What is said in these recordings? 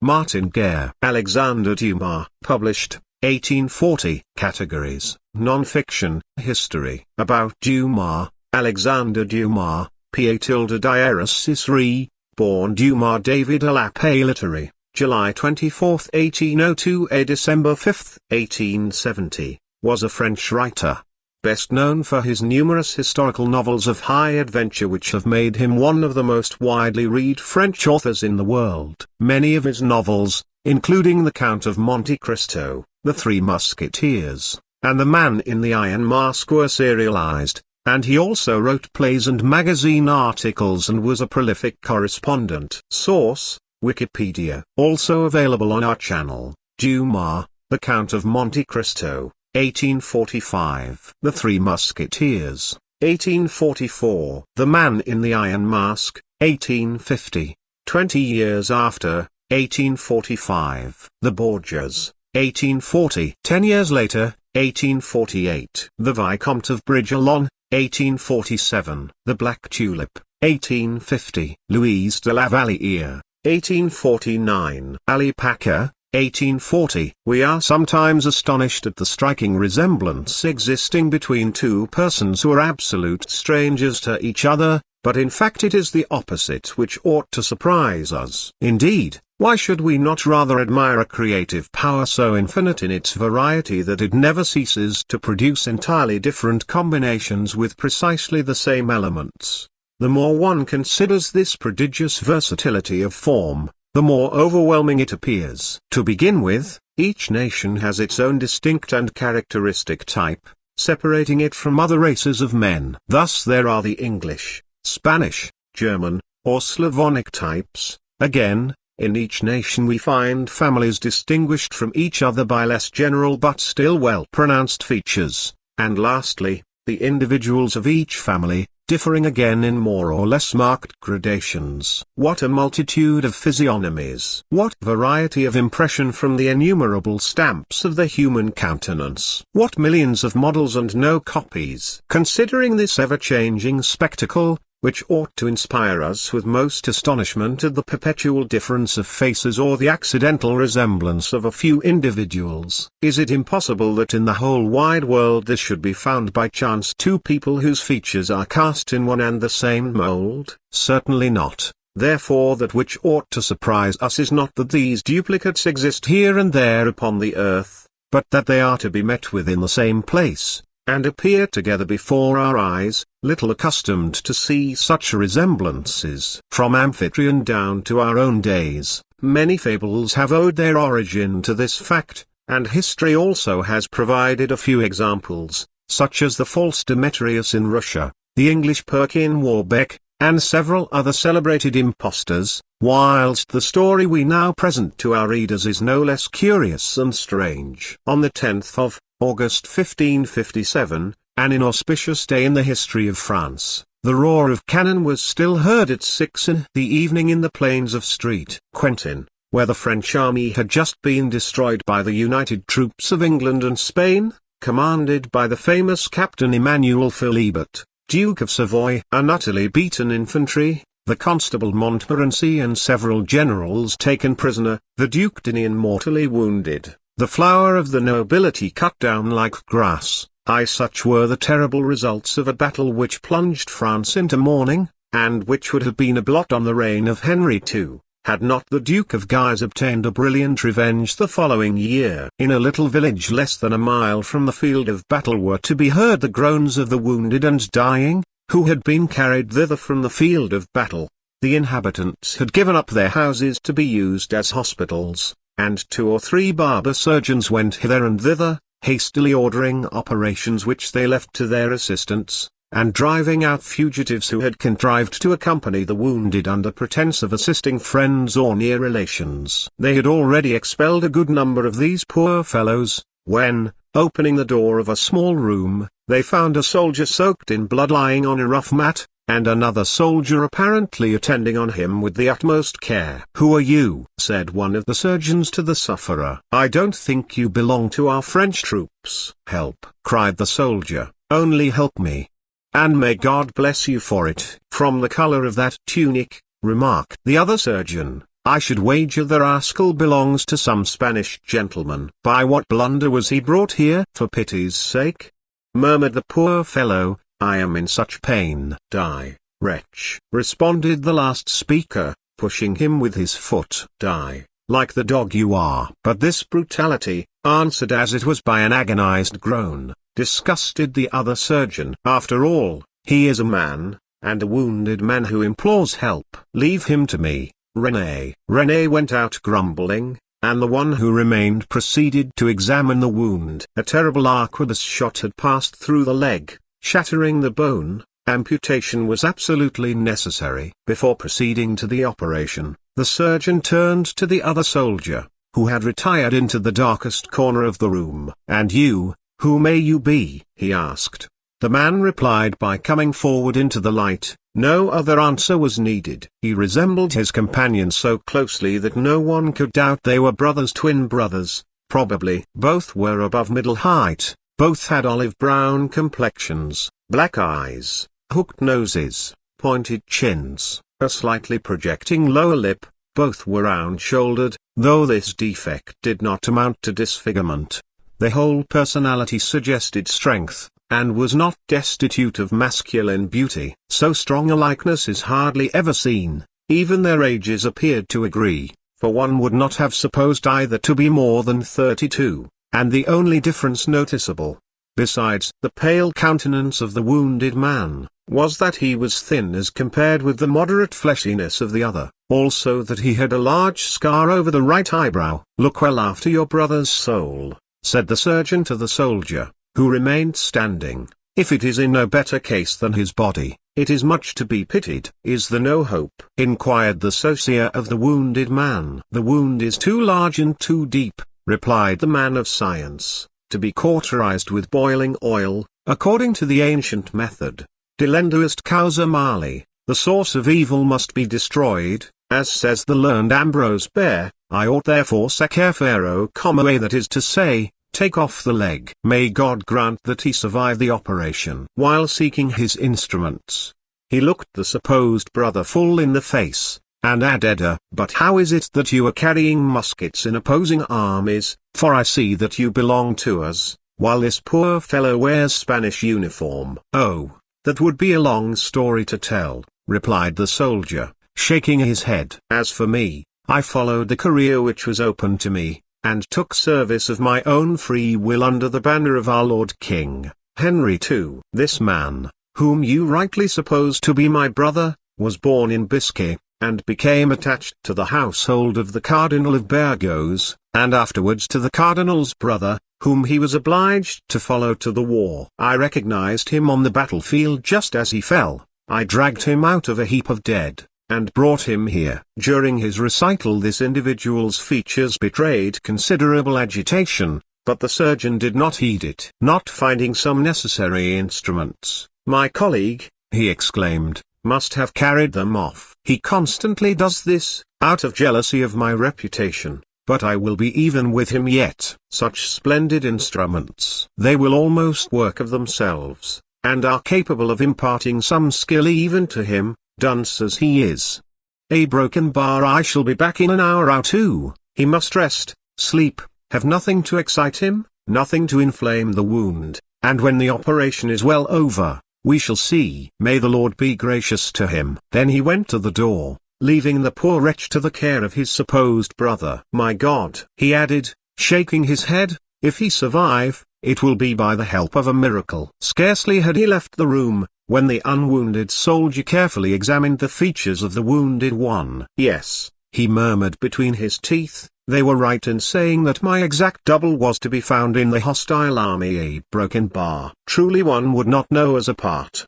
Martin Guerre. Alexandre Dumas. Published, 1840. Categories: Non-fiction, History. About Dumas. Alexandre Dumas, P.A.-Diaris born Dumas David à la Pailletterie, July 24, 1802 – December 5, 1870, was a French writer. Best known for his numerous historical novels of high adventure which have made him one of the most widely read French authors in the world. Many of his novels, including The Count of Monte Cristo, The Three Musketeers, and The Man in the Iron Mask, were serialized, and he also wrote plays and magazine articles and was a prolific correspondent. Source: Wikipedia. Also available on our channel. Dumas, The Count of Monte Cristo, 1845. The Three Musketeers, 1844. The Man in the Iron Mask, 1850. 20 years after, 1845. The Borgias, 1840. 10 years later, 1848. The Vicomte of Bragelonne, 1847. The Black Tulip, 1850. Louise de la Valliere, 1849. Ali Pacha, 1840. We are sometimes astonished at the striking resemblance existing between two persons who are absolute strangers to each other, but in fact it is the opposite which ought to surprise us. Indeed, why should we not rather admire a creative power so infinite in its variety that it never ceases to produce entirely different combinations with precisely the same elements? The more one considers this prodigious versatility of form, the more overwhelming it appears. To begin with, each nation has its own distinct and characteristic type, separating it from other races of men. Thus there are the English, Spanish, German, or Slavonic types. Again, in each nation we find families distinguished from each other by less general but still well-pronounced features, and lastly, the individuals of each family, differing again in more or less marked gradations. What a multitude of physiognomies! What variety of impression from the innumerable stamps of the human countenance! What millions of models and no copies! Considering this ever-changing spectacle, which ought to inspire us with most astonishment at the perpetual difference of faces or the accidental resemblance of a few individuals, is it impossible that in the whole wide world there should be found by chance two people whose features are cast in one and the same mold? Certainly not. Therefore that which ought to surprise us is not that these duplicates exist here and there upon the earth, but that they are to be met with in the same place, and appear together before our eyes, little accustomed to see such resemblances. From Amphitryon down to our own days, many fables have owed their origin to this fact, and history also has provided a few examples, such as the false Demetrius in Russia, the English Perkin Warbeck, and several other celebrated impostors, whilst the story we now present to our readers is no less curious and strange. On the 10th of August 1557, an inauspicious day in the history of France, the roar of cannon was still heard at 6 in the evening in the plains of Street Quentin, where the French army had just been destroyed by the united troops of England and Spain, commanded by the famous Captain Emmanuel Philibert, Duke of Savoy. An utterly beaten infantry, the Constable Montmorency and several generals taken prisoner, the Duc d'Enghien mortally wounded, the flower of the nobility cut down like grass. Such were the terrible results of a battle which plunged France into mourning, and which would have been a blot on the reign of Henry II, had not the Duke of Guise obtained a brilliant revenge the following year. In a little village less than a mile from the field of battle were to be heard the groans of the wounded and dying, who had been carried thither from the field of battle. The inhabitants had given up their houses to be used as hospitals, and 2 or 3 barber surgeons went hither and thither, hastily ordering operations which they left to their assistants, and driving out fugitives who had contrived to accompany the wounded under pretence of assisting friends or near relations. They had already expelled a good number of these poor fellows, when, opening the door of a small room, they found a soldier soaked in blood lying on a rough mat, and another soldier apparently attending on him with the utmost care. "Who are you?" said one of the surgeons to the sufferer. "I don't think you belong to our French troops." "Help!" cried the soldier, "only help me. And may God bless you for it." "From the color of that tunic," remarked the other surgeon, I should wager the rascal belongs to some Spanish gentleman. By what blunder was he brought here? For pity's sake, murmured the poor fellow, I am in such pain. Die, wretch, responded the last speaker, pushing him with his foot. Die, like the dog you are. But this brutality, answered as it was by an agonized groan, disgusted the other surgeon. After all, he is a man, and a wounded man who implores help. Leave him to me, René. René went out grumbling, and the one who remained proceeded to examine the wound. A terrible arquebus shot had passed through the leg, shattering the bone. Amputation was absolutely necessary. Before proceeding to the operation, the surgeon turned to the other soldier, who had retired into the darkest corner of the room. And you, who may you be? He asked. The man replied by coming forward into the light. No other answer was needed. He resembled his companion so closely that no one could doubt they were brothers, twin brothers, probably. Both were above middle height, both had olive-brown complexions, black eyes, hooked noses, pointed chins, a slightly projecting lower lip. Both were round-shouldered, though this defect did not amount to disfigurement. The whole personality suggested strength, and was not destitute of masculine beauty. So strong a likeness is hardly ever seen. Even their ages appeared to agree, for one would not have supposed either to be more than 32, and the only difference noticeable, besides the pale countenance of the wounded man, was that he was thin as compared with the moderate fleshiness of the other, also that he had a large scar over the right eyebrow. Look well after your brother's soul, said the surgeon to the soldier, who remained standing. If it is in no better case than his body, it is much to be pitied. Is there no hope? Inquired the socier of the wounded man. The wound is too large and too deep, replied the man of science, to be cauterized with boiling oil, according to the ancient method. Delenduest causa mali, the source of evil must be destroyed, as says the learned Ambrose Bierce. I ought therefore secerfero commoe, that is to say, take off the leg. May God grant that he survive the operation. While seeking his instruments, he looked the supposed brother full in the face, and added, but how is it that you are carrying muskets in opposing armies, for I see that you belong to us, while this poor fellow wears Spanish uniform? Oh, that would be a long story to tell, replied the soldier, shaking his head. As for me, I followed the career which was open to me, and took service of my own free will under the banner of our Lord King Henry II. This man, whom you rightly suppose to be my brother, was born in Biscay, and became attached to the household of the Cardinal of Burgos, and afterwards to the Cardinal's brother, whom he was obliged to follow to the war. I recognized him on the battlefield just as he fell. I dragged him out of a heap of dead, and brought him here. During his recital this individual's features betrayed considerable agitation, but the surgeon did not heed it. Not finding some necessary instruments, my colleague, he exclaimed, must have carried them off. He constantly does this, out of jealousy of my reputation, but I will be even with him yet. Such splendid instruments! They will almost work of themselves, and are capable of imparting some skill even to him, dunce as he is. A broken bar. I shall be back in an hour or two. He must rest, sleep, have nothing to excite him, nothing to inflame the wound, and when the operation is well over, we shall see. May the Lord be gracious to him. Then he went to the door, leaving the poor wretch to the care of his supposed brother. My God, he added, shaking his head, if he survive, it will be by the help of a miracle. Scarcely had he left the room, when the unwounded soldier carefully examined the features of the wounded one. Yes, he murmured between his teeth, they were right in saying that my exact double was to be found in the hostile army. A broken bar. Truly one would not know us apart.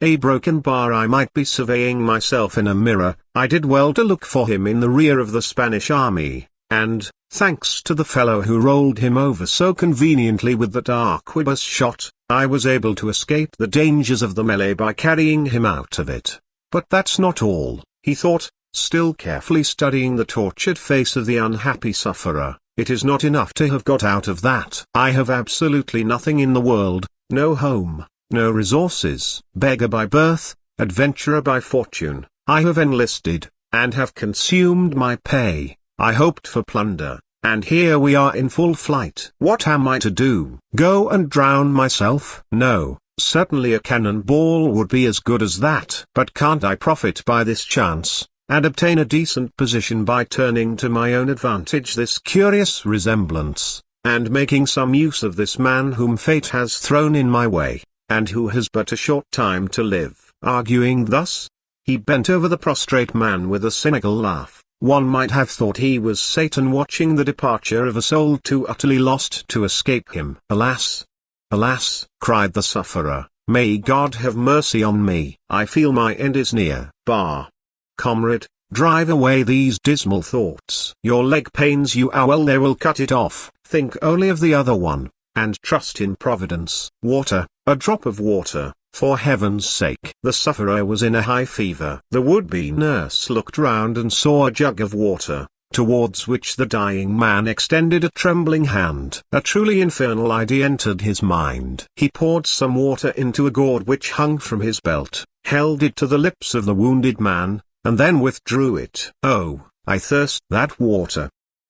A broken bar. I might be surveying myself in a mirror. I did well to look for him in the rear of the Spanish army, and, thanks to the fellow who rolled him over so conveniently with that arquebus shot, I was able to escape the dangers of the melee by carrying him out of it. But that's not all, he thought, still carefully studying the tortured face of the unhappy sufferer. It is not enough to have got out of that. I have absolutely nothing in the world, no home, no resources. Beggar by birth, adventurer by fortune, I have enlisted, and have consumed my pay. I hoped for plunder, and here we are in full flight. What am I to do? Go and drown myself? No, certainly a cannonball would be as good as that. But can't I profit by this chance, and obtain a decent position by turning to my own advantage this curious resemblance, and making some use of this man whom fate has thrown in my way, and who has but a short time to live? Arguing thus, he bent over the prostrate man with a cynical laugh. One might have thought he was Satan watching the departure of a soul too utterly lost to escape him. Alas! Alas! Cried the sufferer, may God have mercy on me. I feel my end is near. Bah! Comrade, drive away these dismal thoughts. Your leg pains you, well they will cut it off. Think only of the other one, and trust in Providence. Water, a drop of water, for heaven's sake. The sufferer was in a high fever. The would-be nurse looked round and saw a jug of water, towards which the dying man extended a trembling hand. A truly infernal idea entered his mind. He poured some water into a gourd which hung from his belt, held it to the lips of the wounded man, and then withdrew it. Oh, I thirst that water.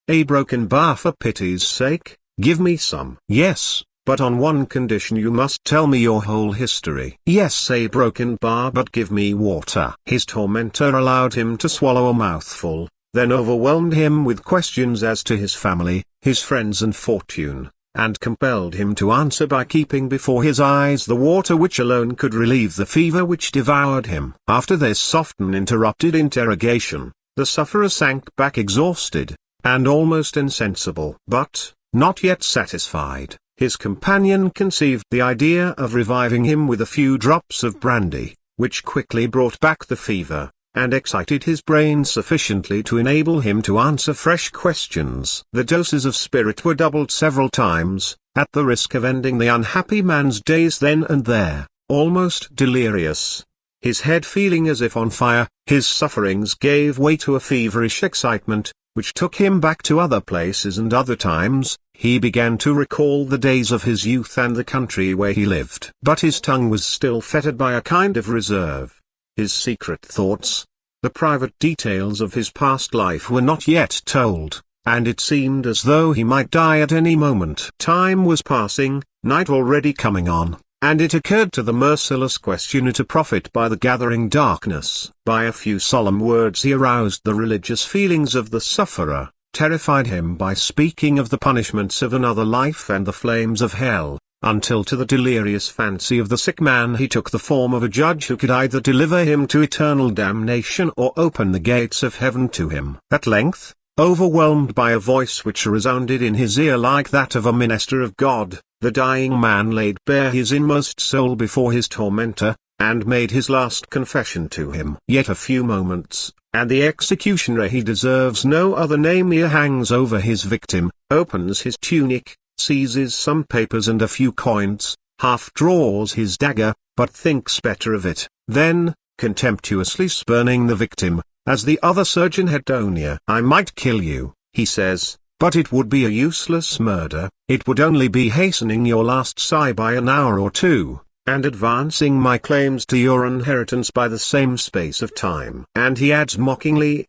A broken bar, for pity's sake, give me some. Yes, but on one condition: you must tell me your whole history. Yes, a broken bar, but give me water. His tormentor allowed him to swallow a mouthful, then overwhelmed him with questions as to his family, his friends and fortune, and compelled him to answer by keeping before his eyes the water which alone could relieve the fever which devoured him. After this soft and interrupted interrogation, the sufferer sank back exhausted, and almost insensible. But, not yet satisfied, his companion conceived the idea of reviving him with a few drops of brandy, which quickly brought back the fever, and excited his brain sufficiently to enable him to answer fresh questions. The doses of spirit were doubled several times, at the risk of ending the unhappy man's days then and there. Almost delirious, his head feeling as if on fire, his sufferings gave way to a feverish excitement, which took him back to other places and other times. He began to recall the days of his youth and the country where he lived. But his tongue was still fettered by a kind of reserve. His secret thoughts, the private details of his past life were not yet told, and it seemed as though he might die at any moment. Time was passing, night already coming on, and it occurred to the merciless questioner to profit by the gathering darkness. By a few solemn words he aroused the religious feelings of the sufferer, terrified him by speaking of the punishments of another life and the flames of hell, until to the delirious fancy of the sick man he took the form of a judge who could either deliver him to eternal damnation or open the gates of heaven to him. At length, overwhelmed by a voice which resounded in his ear like that of a minister of God, the dying man laid bare his inmost soul before his tormentor, and made his last confession to him. Yet a few moments, and the executioner, he deserves no other name, here hangs over his victim, opens his tunic, seizes some papers and a few coins, half draws his dagger, but thinks better of it, then, contemptuously spurning the victim, as the other surgeon had done. I might kill you, he says, but it would be a useless murder, it would only be hastening your last sigh by an hour or two, and advancing my claims to your inheritance by the same space of time. And he adds mockingly,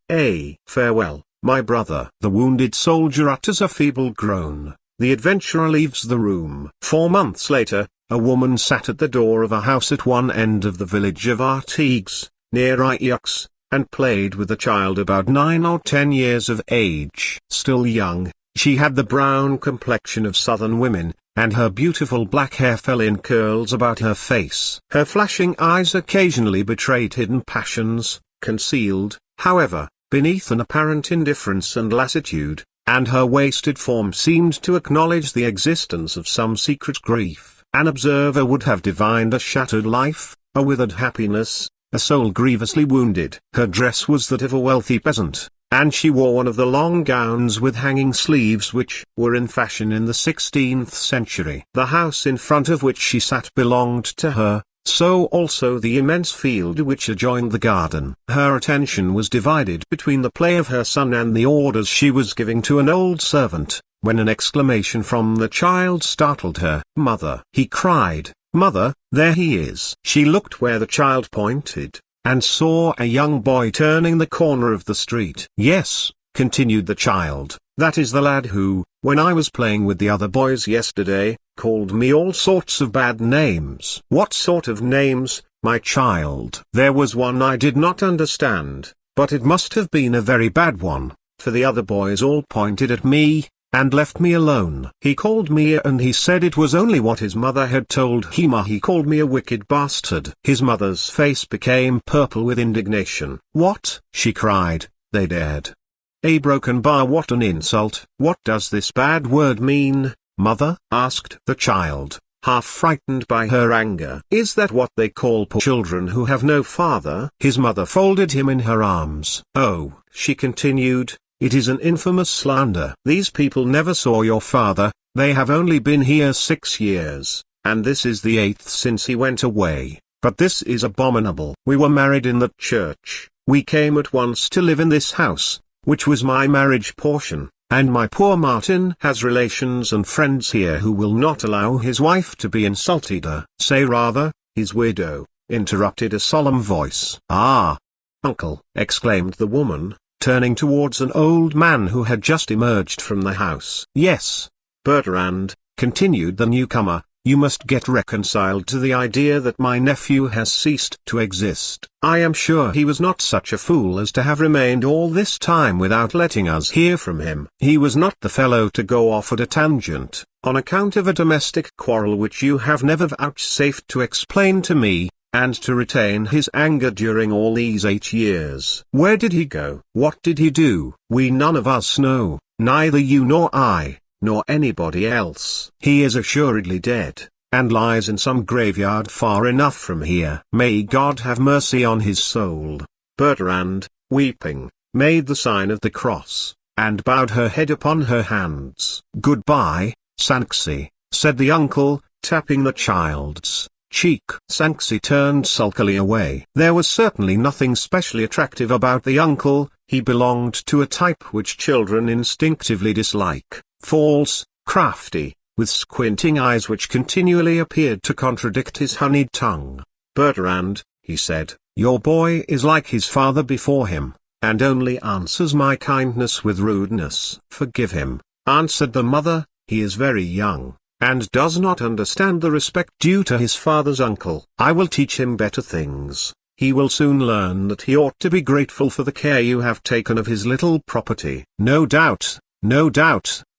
farewell, my brother. The wounded soldier utters a feeble groan. The adventurer leaves the room. 4 months later, a woman sat at the door of a house at one end of the village of Artigues, near Aix, and played with a child about 9 or 10 years of age. Still young, she had the brown complexion of southern women, and her beautiful black hair fell in curls about her face. Her flashing eyes occasionally betrayed hidden passions, concealed, however, beneath an apparent indifference and lassitude, and her wasted form seemed to acknowledge the existence of some secret grief. An observer would have divined a shattered life, a withered happiness, a soul grievously wounded. Her dress was that of a wealthy peasant, and she wore one of the long gowns with hanging sleeves which were in fashion in the 16th century. The house in front of which she sat belonged to her, so also the immense field which adjoined the garden. Her attention was divided between the play of her son and the orders she was giving to an old servant, when an exclamation from the child startled her. "Mother!" he cried, "Mother, there he is!" She looked where the child pointed, and saw a young boy turning the corner of the street. "Yes," continued the child, "that is the lad who, when I was playing with the other boys yesterday, called me all sorts of bad names." "What sort of names, my child?" "There was one I did not understand, but it must have been a very bad one, for the other boys all pointed at me, and left me alone. He called me and he said it was only what his mother had told him. He called me a wicked bastard." His mother's face became purple with indignation. "What?" she cried, "they dared? A broken bar, what an insult!" "What does this bad word mean, mother?" asked the child, half frightened by her anger. "Is that what they call poor children who have no father?" His mother folded him in her arms. "Oh," she continued, "it is an infamous slander. These people never saw your father, they have only been here 6 years, and this is the 8th since he went away. But this is abominable. We were married in the church, we came at once to live in this house, which was my marriage portion, and my poor Martin has relations and friends here who will not allow his wife to be insulted." "Say rather, his widow," interrupted a solemn voice. "Ah, uncle," exclaimed the woman, turning towards an old man who had just emerged from the house. "Yes, Bertrand," continued the newcomer, "you must get reconciled to the idea that my nephew has ceased to exist. I am sure he was not such a fool as to have remained all this time without letting us hear from him. He was not the fellow to go off at a tangent, on account of a domestic quarrel which you have never vouchsafed to explain to me, and to retain his anger during all these 8 years. Where did he go? What did he do? We none of us know, neither you nor I, nor anybody else. He is assuredly dead, and lies in some graveyard far enough from here. May God have mercy on his soul." Bertrand, weeping, made the sign of the cross, and bowed her head upon her hands. "Goodbye, Sanxi," said the uncle, tapping the child's cheek. Sanxi turned sulkily away. There was certainly nothing specially attractive about the uncle. He belonged to a type which children instinctively dislike: false, crafty, with squinting eyes which continually appeared to contradict his honeyed tongue. "Bertrand," he said, "your boy is like his father before him, and only answers my kindness with rudeness." "Forgive him," answered the mother, "he is very young, and does not understand the respect due to his father's uncle. I will teach him better things. He will soon learn that he ought to be grateful for the care you have taken of his little property." No doubt,"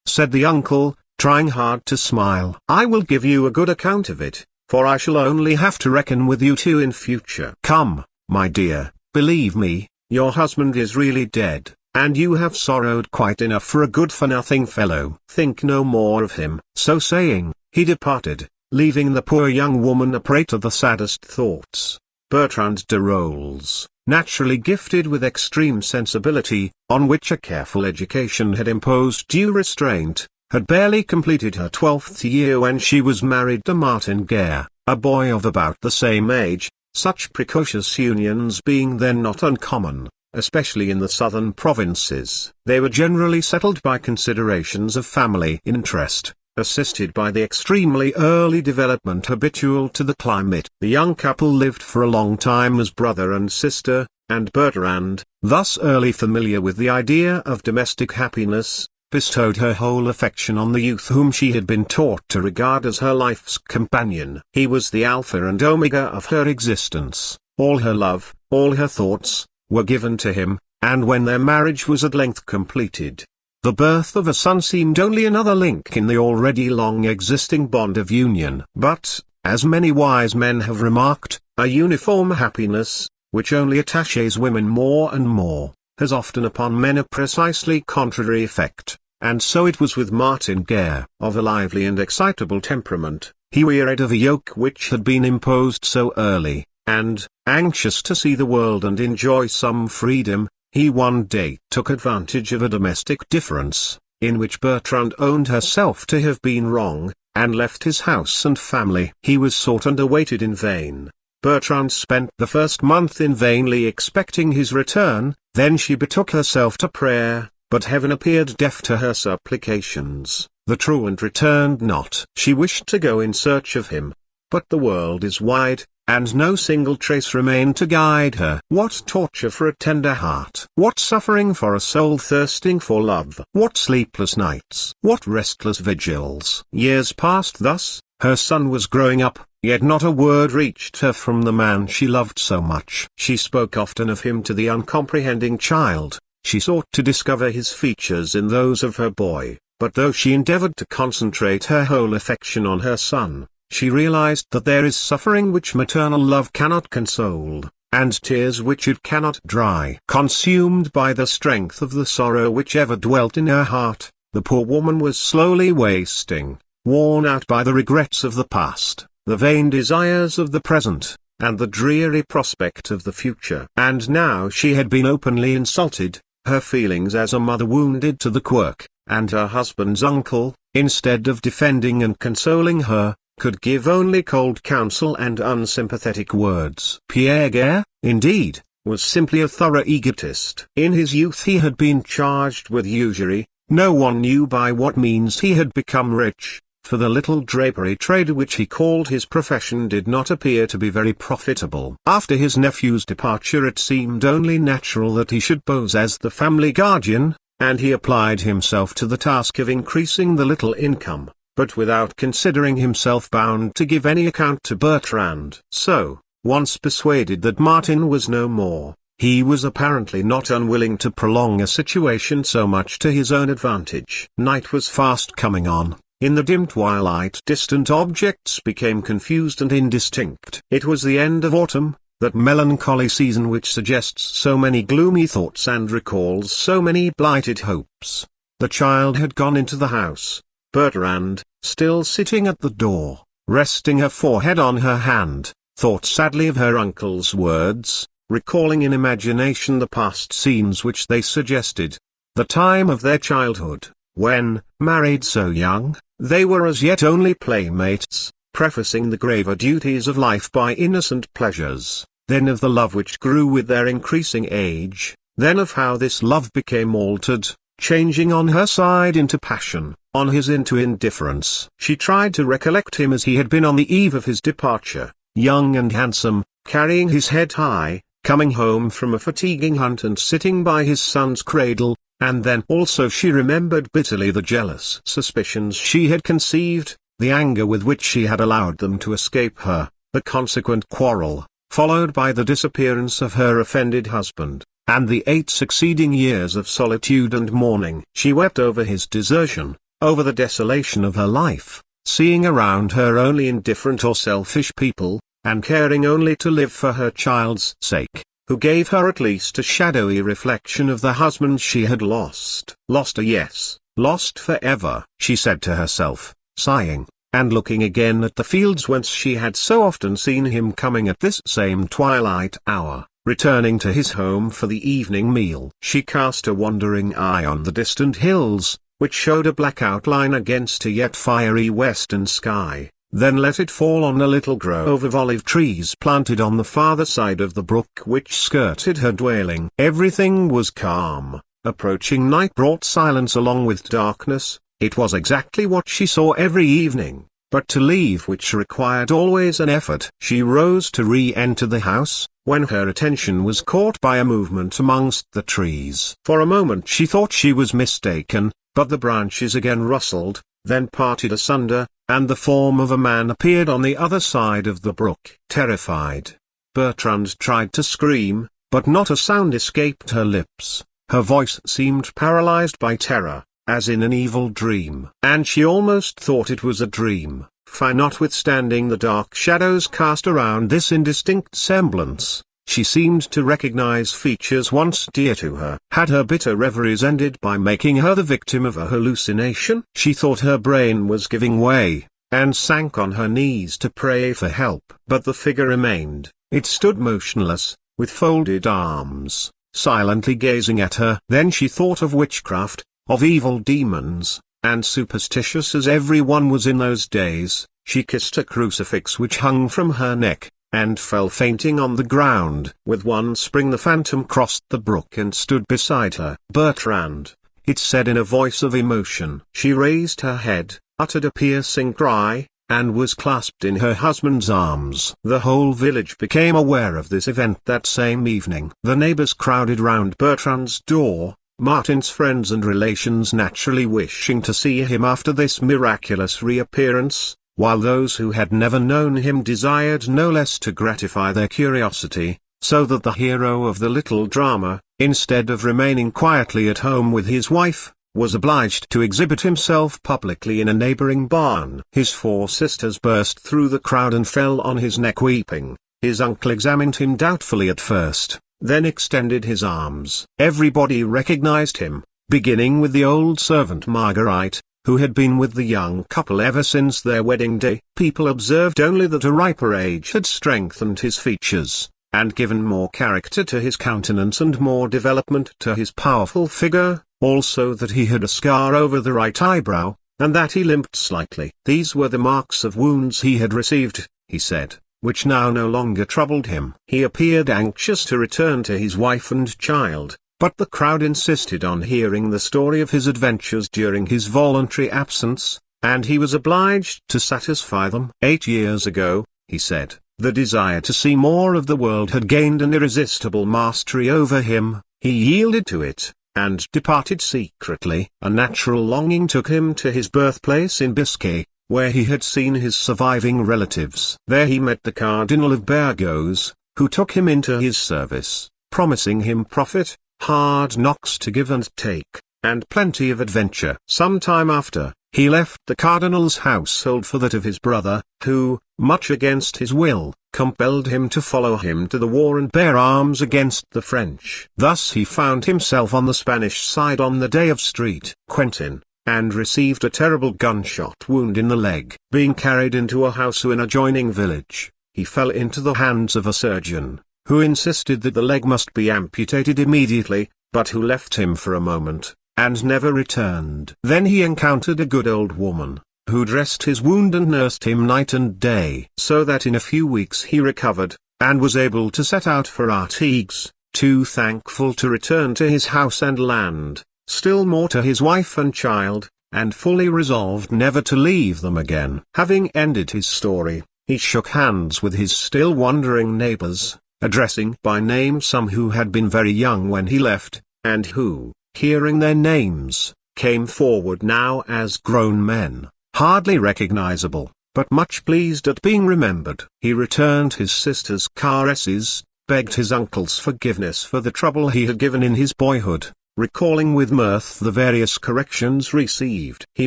said the uncle, trying hard to smile. "I will give you a good account of it, for I shall only have to reckon with you two in future. Come, my dear, believe me, your husband is really dead, and you have sorrowed quite enough for a good-for-nothing fellow. Think no more of him." So saying, he departed, leaving the poor young woman a prey to the saddest thoughts. Bertrand de Rolls, naturally gifted with extreme sensibility, on which a careful education had imposed due restraint, had barely completed her 12th year when she was married to Martin Guerre, a boy of about the same age, such precocious unions being then not uncommon, especially in the southern provinces. They were generally settled by considerations of family interest, assisted by the extremely early development habitual to the climate. The young couple lived for a long time as brother and sister, and Bertrand, thus early familiar with the idea of domestic happiness, bestowed her whole affection on the youth whom she had been taught to regard as her life's companion. He was the alpha and omega of her existence. All her love, all her thoughts, were given to him, and when their marriage was at length completed, the birth of a son seemed only another link in the already long existing bond of union. But, as many wise men have remarked, a uniform happiness, which only attaches women more and more, has often upon men a precisely contrary effect, and so it was with Martin Guerre. Of a lively and excitable temperament, he wearied of a yoke which had been imposed so early, and, anxious to see the world and enjoy some freedom, he one day took advantage of a domestic difference, in which Bertrand owned herself to have been wrong, and left his house and family. He was sought and awaited in vain. Bertrand spent the first month in vainly expecting his return, then she betook herself to prayer, but heaven appeared deaf to her supplications. The truant returned not. She wished to go in search of him, but the world is wide, and no single trace remained to guide her. What torture for a tender heart! What suffering for a soul thirsting for love! What sleepless nights! What restless vigils! Years passed thus. Her son was growing up, yet not a word reached her from the man she loved so much. She spoke often of him to the uncomprehending child. She sought to discover his features in those of her boy, but though she endeavored to concentrate her whole affection on her son, she realized that there is suffering which maternal love cannot console, and tears which it cannot dry. Consumed by the strength of the sorrow which ever dwelt in her heart, the poor woman was slowly wasting, worn out by the regrets of the past, the vain desires of the present, and the dreary prospect of the future. And now she had been openly insulted, her feelings as a mother wounded to the quirk, and her husband's uncle, instead of defending and consoling her, could give only cold counsel and unsympathetic words. Pierre Guerre, indeed, was simply a thorough egotist. In his youth he had been charged with usury. No one knew by what means he had become rich, for the little drapery trade which he called his profession did not appear to be very profitable. After his nephew's departure it seemed only natural that he should pose as the family guardian, and he applied himself to the task of increasing the little income, but without considering himself bound to give any account to Bertrand. So, once persuaded that Martin was no more, he was apparently not unwilling to prolong a situation so much to his own advantage. Night was fast coming on. In the dim twilight distant objects became confused and indistinct. It was the end of autumn, that melancholy season which suggests so many gloomy thoughts and recalls so many blighted hopes. The child had gone into the house. Bertrand, still sitting at the door, resting her forehead on her hand, thought sadly of her uncle's words, recalling in imagination the past scenes which they suggested. The time of their childhood, when, married so young, they were as yet only playmates, prefacing the graver duties of life by innocent pleasures, then of the love which grew with their increasing age, then of how this love became altered, changing on her side into passion, on his into indifference. She tried to recollect him as he had been on the eve of his departure, young and handsome, carrying his head high, coming home from a fatiguing hunt and sitting by his son's cradle. And then also she remembered bitterly the jealous suspicions she had conceived, the anger with which she had allowed them to escape her, the consequent quarrel, followed by the disappearance of her offended husband, and the 8 succeeding years of solitude and mourning. She wept over his desertion, over the desolation of her life, seeing around her only indifferent or selfish people, and caring only to live for her child's sake, who gave her at least a shadowy reflection of the husband she had lost. Lost, yes, lost forever, she said to herself, sighing, and looking again at the fields whence she had so often seen him coming at this same twilight hour, returning to his home for the evening meal. She cast a wondering eye on the distant hills, which showed a black outline against a yet fiery western sky. Then let it fall on a little grove of olive trees planted on the farther side of the brook which skirted her dwelling. Everything was calm. Approaching night brought silence along with darkness. It was exactly what she saw every evening, but to leave which required always an effort. She rose to re-enter the house, when her attention was caught by a movement amongst the trees. For a moment she thought she was mistaken, but the branches again rustled, then parted asunder, and the form of a man appeared on the other side of the brook. Terrified, Bertrand tried to scream, but not a sound escaped her lips. Her voice seemed paralyzed by terror, as in an evil dream. And she almost thought it was a dream, for notwithstanding the dark shadows cast around this indistinct semblance, she seemed to recognize features once dear to her. Had her bitter reveries ended by making her the victim of a hallucination? She thought her brain was giving way, and sank on her knees to pray for help. But the figure remained. It stood motionless, with folded arms, silently gazing at her. Then she thought of witchcraft, of evil demons, and superstitious as everyone was in those days, she kissed a crucifix which hung from her neck, and fell fainting on the ground. With one spring the phantom crossed the brook and stood beside her. "Bertrand," it said in a voice of emotion. She raised her head, uttered a piercing cry, and was clasped in her husband's arms. The whole village became aware of this event that same evening. The neighbors crowded round Bertrand's door, Martin's friends and relations naturally wishing to see him after this miraculous reappearance, while those who had never known him desired no less to gratify their curiosity, so that the hero of the little drama, instead of remaining quietly at home with his wife, was obliged to exhibit himself publicly in a neighboring barn. His 4 sisters burst through the crowd and fell on his neck weeping. His uncle examined him doubtfully at first, then extended his arms. Everybody recognized him, beginning with the old servant Marguerite, who had been with the young couple ever since their wedding day. People observed only that a riper age had strengthened his features, and given more character to his countenance and more development to his powerful figure, also that he had a scar over the right eyebrow, and that he limped slightly. These were the marks of wounds he had received, he said, which now no longer troubled him. He appeared anxious to return to his wife and child, but the crowd insisted on hearing the story of his adventures during his voluntary absence, and he was obliged to satisfy them. 8 years ago, he said, the desire to see more of the world had gained an irresistible mastery over him. He yielded to it, and departed secretly. A natural longing took him to his birthplace in Biscay, where he had seen his surviving relatives. There he met the Cardinal of Burgos, who took him into his service, promising him profit, hard knocks to give and take, and plenty of adventure. Some time after, he left the cardinal's household for that of his brother, who, much against his will, compelled him to follow him to the war and bear arms against the French. Thus he found himself on the Spanish side on the day of St. Quentin, and received a terrible gunshot wound in the leg. Being carried into a house in an adjoining village, he fell into the hands of a surgeon, who insisted that the leg must be amputated immediately, but who left him for a moment, and never returned. Then he encountered a good old woman, who dressed his wound and nursed him night and day, so that in a few weeks he recovered, and was able to set out for Artigues, too thankful to return to his house and land, still more to his wife and child, and fully resolved never to leave them again. Having ended his story, he shook hands with his still wondering neighbors, addressing by name some who had been very young when he left, and who, hearing their names, came forward now as grown men, hardly recognizable, but much pleased at being remembered. He returned his sister's caresses, begged his uncle's forgiveness for the trouble he had given in his boyhood, recalling with mirth the various corrections received. He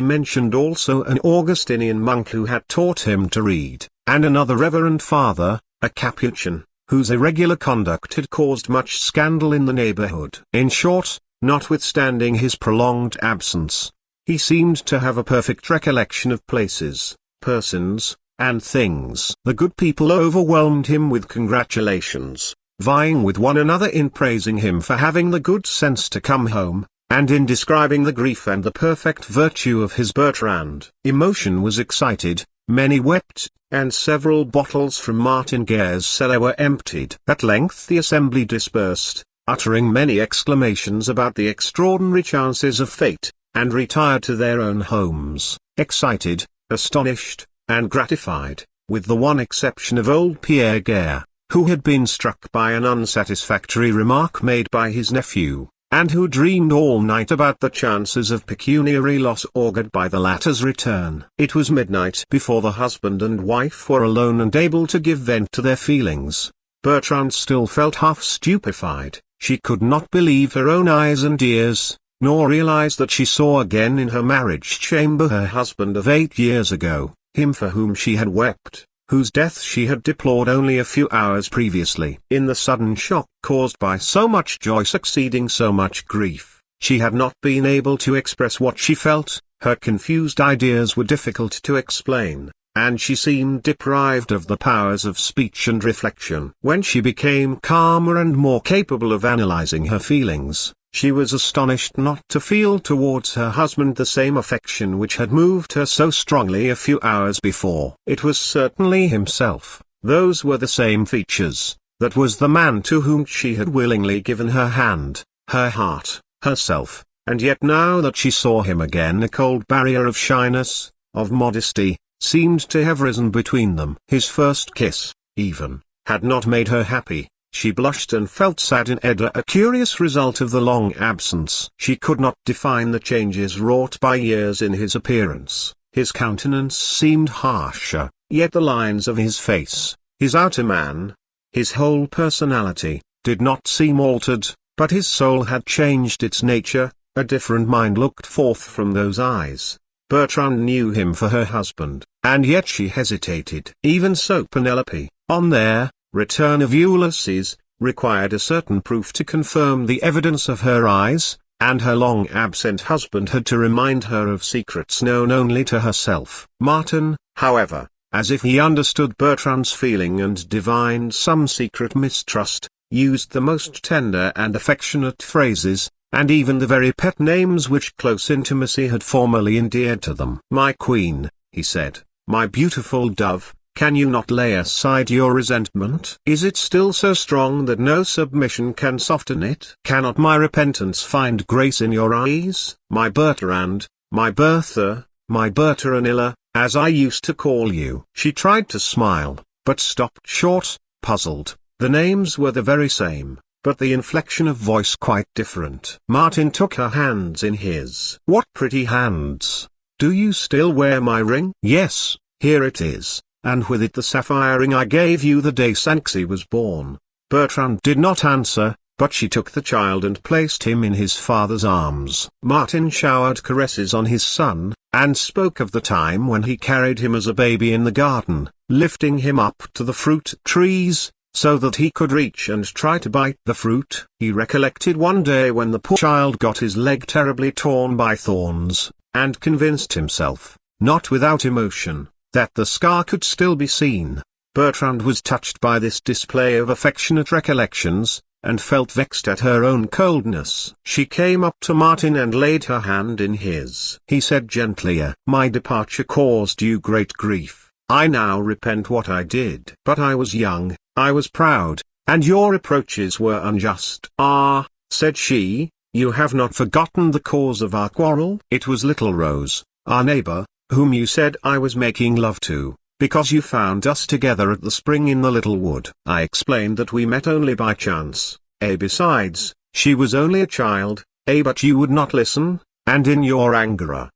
mentioned also an Augustinian monk who had taught him to read, and another reverend father, a Capuchin, whose irregular conduct had caused much scandal in the neighborhood. In short, notwithstanding his prolonged absence, he seemed to have a perfect recollection of places, persons, and things. The good people overwhelmed him with congratulations, vying with one another in praising him for having the good sense to come home, and in describing the grief and the perfect virtue of his Bertrand. Emotion was excited, many wept, and several bottles from Martin Guerre's cellar were emptied. At length the assembly dispersed, uttering many exclamations about the extraordinary chances of fate, and retired to their own homes, excited, astonished, and gratified, with the one exception of old Pierre Guerre, who had been struck by an unsatisfactory remark made by his nephew, and who dreamed all night about the chances of pecuniary loss augured by the latter's return. It was midnight before the husband and wife were alone and able to give vent to their feelings. Bertrand still felt half stupefied. She could not believe her own eyes and ears, nor realize that she saw again in her marriage chamber her husband of 8 years ago, him for whom she had wept, whose death she had deplored only a few hours previously. In the sudden shock caused by so much joy succeeding so much grief, she had not been able to express what she felt, her confused ideas were difficult to explain, and she seemed deprived of the powers of speech and reflection. When she became calmer and more capable of analyzing her feelings, she was astonished not to feel towards her husband the same affection which had moved her so strongly a few hours before. It was certainly himself, those were the same features, that was the man to whom she had willingly given her hand, her heart, herself, and yet now that she saw him again a cold barrier of shyness, of modesty, seemed to have risen between them. His first kiss, even, had not made her happy. She blushed and felt sad in Edda, a curious result of the long absence. She could not define the changes wrought by years in his appearance. His countenance seemed harsher, yet the lines of his face, his outer man, his whole personality, did not seem altered, but his soul had changed its nature. A different mind looked forth from those eyes. Bertrand knew him for her husband, and yet she hesitated. Even so, Penelope, on their return of Ulysses, required a certain proof to confirm the evidence of her eyes, and her long-absent husband had to remind her of secrets known only to herself. Martin, however, as if he understood Bertrand's feeling and divined some secret mistrust, used the most tender and affectionate phrases, and even the very pet names which close intimacy had formerly endeared to them. "My queen," he said, "my beautiful dove, can you not lay aside your resentment? Is it still so strong that no submission can soften it? Cannot my repentance find grace in your eyes? My Bertrand, my Bertha, my Bertaranilla, as I used to call you." She tried to smile, but stopped short, puzzled. The names were the very same, but the inflection of voice quite different. Martin took her hands in his. "What pretty hands! Do you still wear my ring?" "Yes, here it is, and with it the sapphire ring I gave you the day Sanxi was born." Bertrand did not answer, but she took the child and placed him in his father's arms. Martin showered caresses on his son, and spoke of the time when he carried him as a baby in the garden, lifting him up to the fruit trees, so that he could reach and try to bite the fruit. He recollected one day when the poor child got his leg terribly torn by thorns, and convinced himself, not without emotion, that the scar could still be seen. Bertrand was touched by this display of affectionate recollections, and felt vexed at her own coldness. She came up to Martin and laid her hand in his. He said gently, "My departure caused you great grief. I now repent what I did. But I was young, I was proud, and your reproaches were unjust." "Ah," said she, "you have not forgotten the cause of our quarrel? It was little Rose, our neighbor, whom you said I was making love to, because you found us together at the spring in the little wood. I explained that we met only by chance, besides, she was only a child, but you would not listen, and in your anger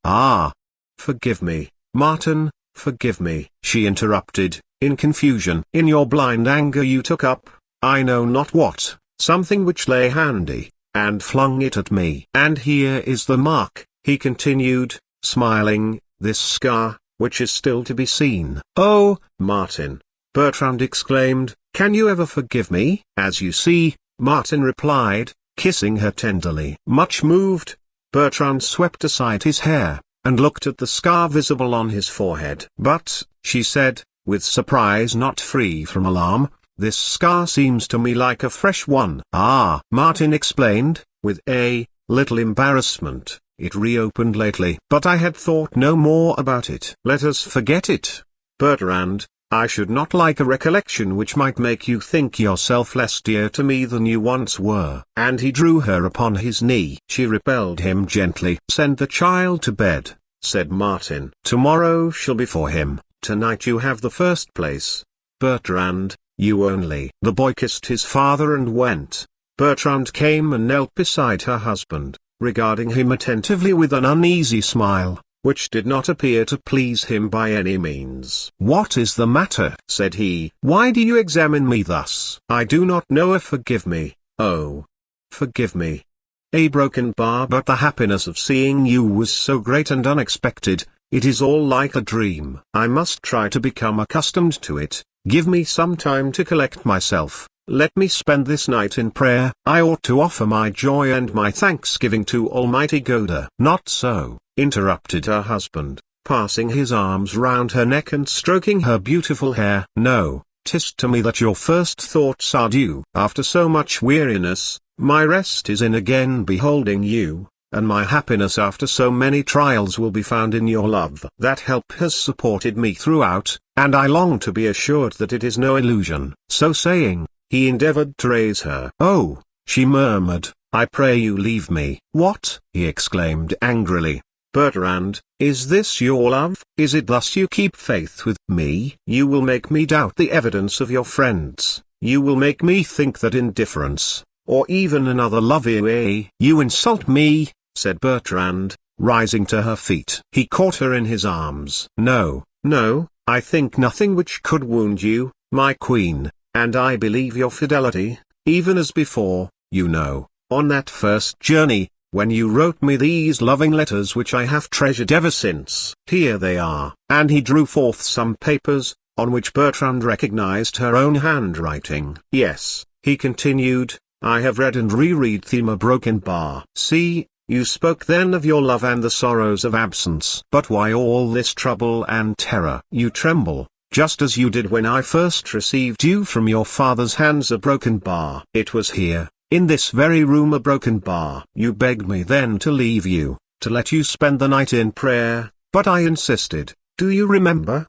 forgive me, Martin, forgive me," she interrupted, in confusion. "In your blind anger you took up, I know not what, something which lay handy, and flung it at me. And here is the mark," he continued, smiling, "this scar, which is still to be seen." "Oh, Martin!" Bertrand exclaimed, "can you ever forgive me?" "As you see," Martin replied, kissing her tenderly. Much moved, Bertrand swept aside his hair, and looked at the scar visible on his forehead. "But," she said, with surprise not free from alarm, "this scar seems to me like a fresh one." "Ah," Martin explained, with a little embarrassment, "it reopened lately. But I had thought no more about it." "Let us forget it, Bertrand. I should not like a recollection which might make you think yourself less dear to me than you once were." And he drew her upon his knee. She repelled him gently. "Send the child to bed," said Martin. "Tomorrow shall be for him. Tonight you have the first place. Bertrand, you only." The boy kissed his father and went. Bertrand came and knelt beside her husband, regarding him attentively with an uneasy smile, which did not appear to please him by any means. "What is the matter?" said he. "Why do you examine me thus?" "I do not know. Forgive me, oh, forgive me. A broken bar, but the happiness of seeing you was so great and unexpected, it is all like a dream. I must try to become accustomed to it. Give me some time to collect myself. Let me spend this night in prayer. I ought to offer my joy and my thanksgiving to Almighty God." "Not so," interrupted her husband, passing his arms round her neck and stroking her beautiful hair. "No, 'tis to me that your first thoughts are due. After so much weariness, my rest is in again beholding you, and my happiness after so many trials will be found in your love. That help has supported me throughout, and I long to be assured that it is no illusion." So saying, he endeavored to raise her. "Oh," she murmured, "I pray you leave me." "What?" he exclaimed angrily. Bertrand, is this your love? Is it thus you keep faith with me? You will make me doubt the evidence of your friends. You will make me think that indifference, or even another love You insult me, said Bertrand, rising to her feet. He caught her in his arms. No, no, I think nothing which could wound you, my queen, and I believe your fidelity, even as before, you know, on that first journey, when you wrote me these loving letters which I have treasured ever since. Here they are. And he drew forth some papers, on which Bertrand recognized her own handwriting. Yes, he continued, I have read and reread them a broken bar. See, you spoke then of your love and the sorrows of absence. But why all this trouble and terror? You tremble, just as you did when I first received you from your father's hands a broken bar. It was here, in this very room, a broken bar. You begged me then to leave you, to let you spend the night in prayer, but I insisted, do you remember?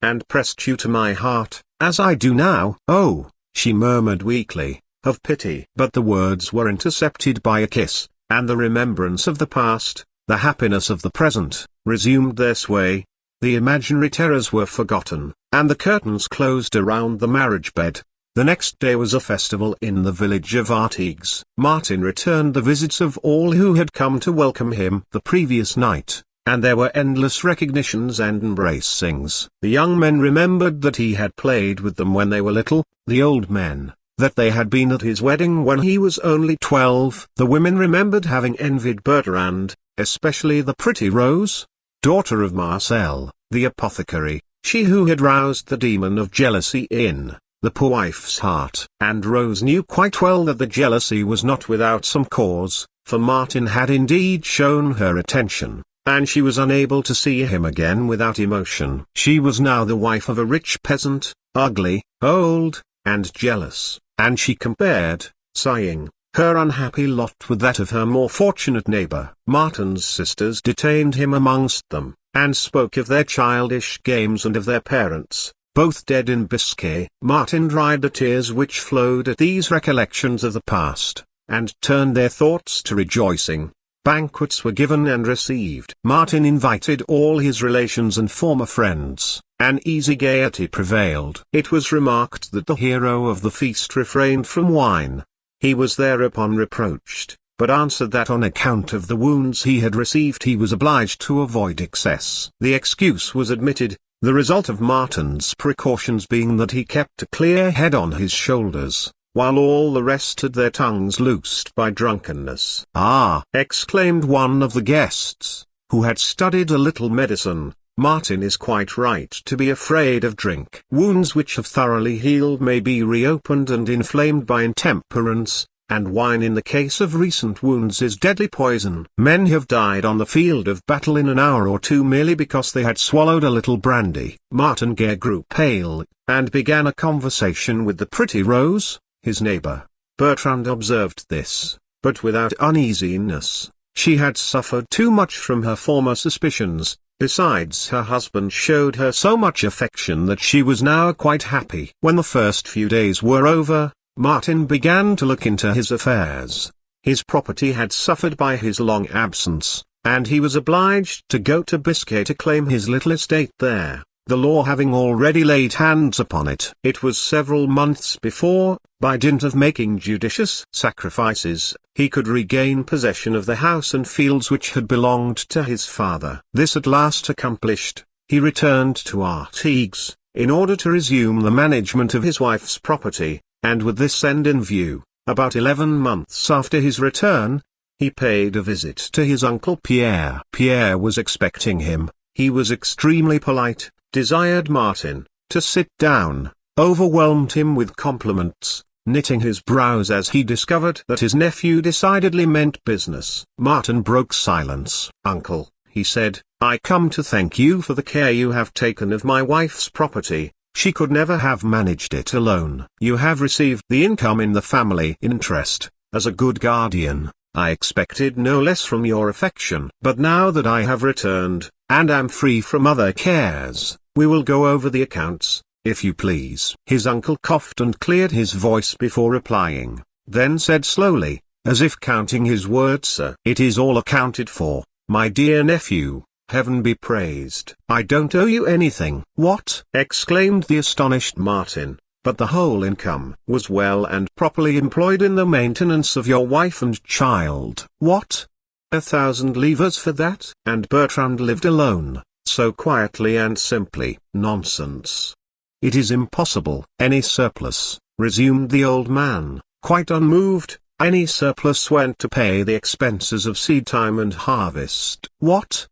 And pressed you to my heart, as I do now. Oh, she murmured weakly, of pity. But the words were intercepted by a kiss, and the remembrance of the past, the happiness of the present, resumed their sway. The imaginary terrors were forgotten, and the curtains closed around the marriage bed. The next day was a festival in the village of Artigues. Martin returned the visits of all who had come to welcome him the previous night, and there were endless recognitions and embracings. The young men remembered that he had played with them when they were little, the old men, that they had been at his wedding when he was only 12. The women remembered having envied Bertrand, especially the pretty Rose, daughter of Marcel, the apothecary, she who had roused the demon of jealousy in the poor wife's heart. And Rose knew quite well that the jealousy was not without some cause, for Martin had indeed shown her attention, and she was unable to see him again without emotion. She was now the wife of a rich peasant, ugly, old, and jealous, and she compared, sighing, her unhappy lot with that of her more fortunate neighbor. Martin's sisters detained him amongst them, and spoke of their childish games and of their parents, both dead in Biscay. Martin dried the tears which flowed at these recollections of the past, and turned their thoughts to rejoicing. Banquets were given and received. Martin invited all his relations and former friends. An easy gaiety prevailed. It was remarked that the hero of the feast refrained from wine. He was thereupon reproached, but answered that on account of the wounds he had received he was obliged to avoid excess. The excuse was admitted, the result of Martin's precautions being that he kept a clear head on his shoulders, while all the rest had their tongues loosed by drunkenness. Ah! Exclaimed one of the guests, who had studied a little medicine, Martin is quite right to be afraid of drink. Wounds which have thoroughly healed may be reopened and inflamed by intemperance, and wine in the case of recent wounds is deadly poison. Men have died on the field of battle in an hour or two merely because they had swallowed a little brandy. Martin Guerre grew pale, and began a conversation with the pretty Rose, his neighbor. Bertrand observed this, but without uneasiness. She had suffered too much from her former suspicions. Besides, her husband showed her so much affection that she was now quite happy. When the first few days were over, Martin began to look into his affairs. His property had suffered by his long absence, and he was obliged to go to Biscay to claim his little estate there, the law having already laid hands upon it. It was several months before, by dint of making judicious sacrifices, he could regain possession of the house and fields which had belonged to his father. This at last accomplished, he returned to Artigues, in order to resume the management of his wife's property, and with this end in view, about 11 months after his return, he paid a visit to his uncle Pierre. Pierre was expecting him. He was extremely polite, desired Martin to sit down, overwhelmed him with compliments, knitting his brows as he discovered that his nephew decidedly meant business. Martin broke silence. "Uncle," he said, "I come to thank you for the care you have taken of my wife's property. She could never have managed it alone. You have received the income in the family interest. As a good guardian, I expected no less from your affection. But now that I have returned, and am free from other cares, we will go over the accounts, if you please." His uncle coughed and cleared his voice before replying, then said slowly, as if counting his words, "Sir, it is all accounted for. my dear nephew, heaven be praised. I don't owe you anything." "What?" exclaimed the astonished Martin. "But the whole income was well and properly employed in the maintenance of your wife and child." "What? 1,000 livres for that?" "And Bertrand lived alone, so quietly and simply." "Nonsense. It is impossible." "Any surplus," resumed the old man, quite unmoved, "any surplus went to pay the expenses of seed time and harvest." "What?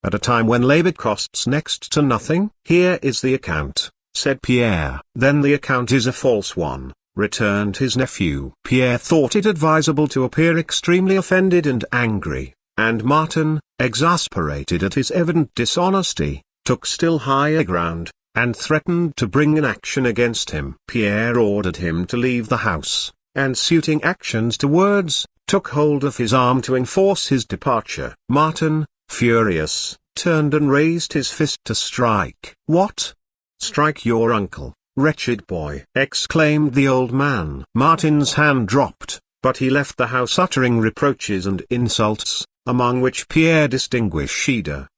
At a time when labor costs next to nothing?" "Here is the account," said Pierre. "Then the account is a false one," returned his nephew. Pierre thought it advisable to appear extremely offended and angry, and Martin, exasperated at his evident dishonesty, took still higher ground, and threatened to bring an action against him. Pierre ordered him to leave the house, and suiting actions to words, took hold of his arm to enforce his departure. Martin, furious, turned and raised his fist to strike. "What? Strike your uncle, wretched boy!" exclaimed the old man. Martin's hand dropped, but he left the house uttering reproaches and insults, among which Pierre distinguished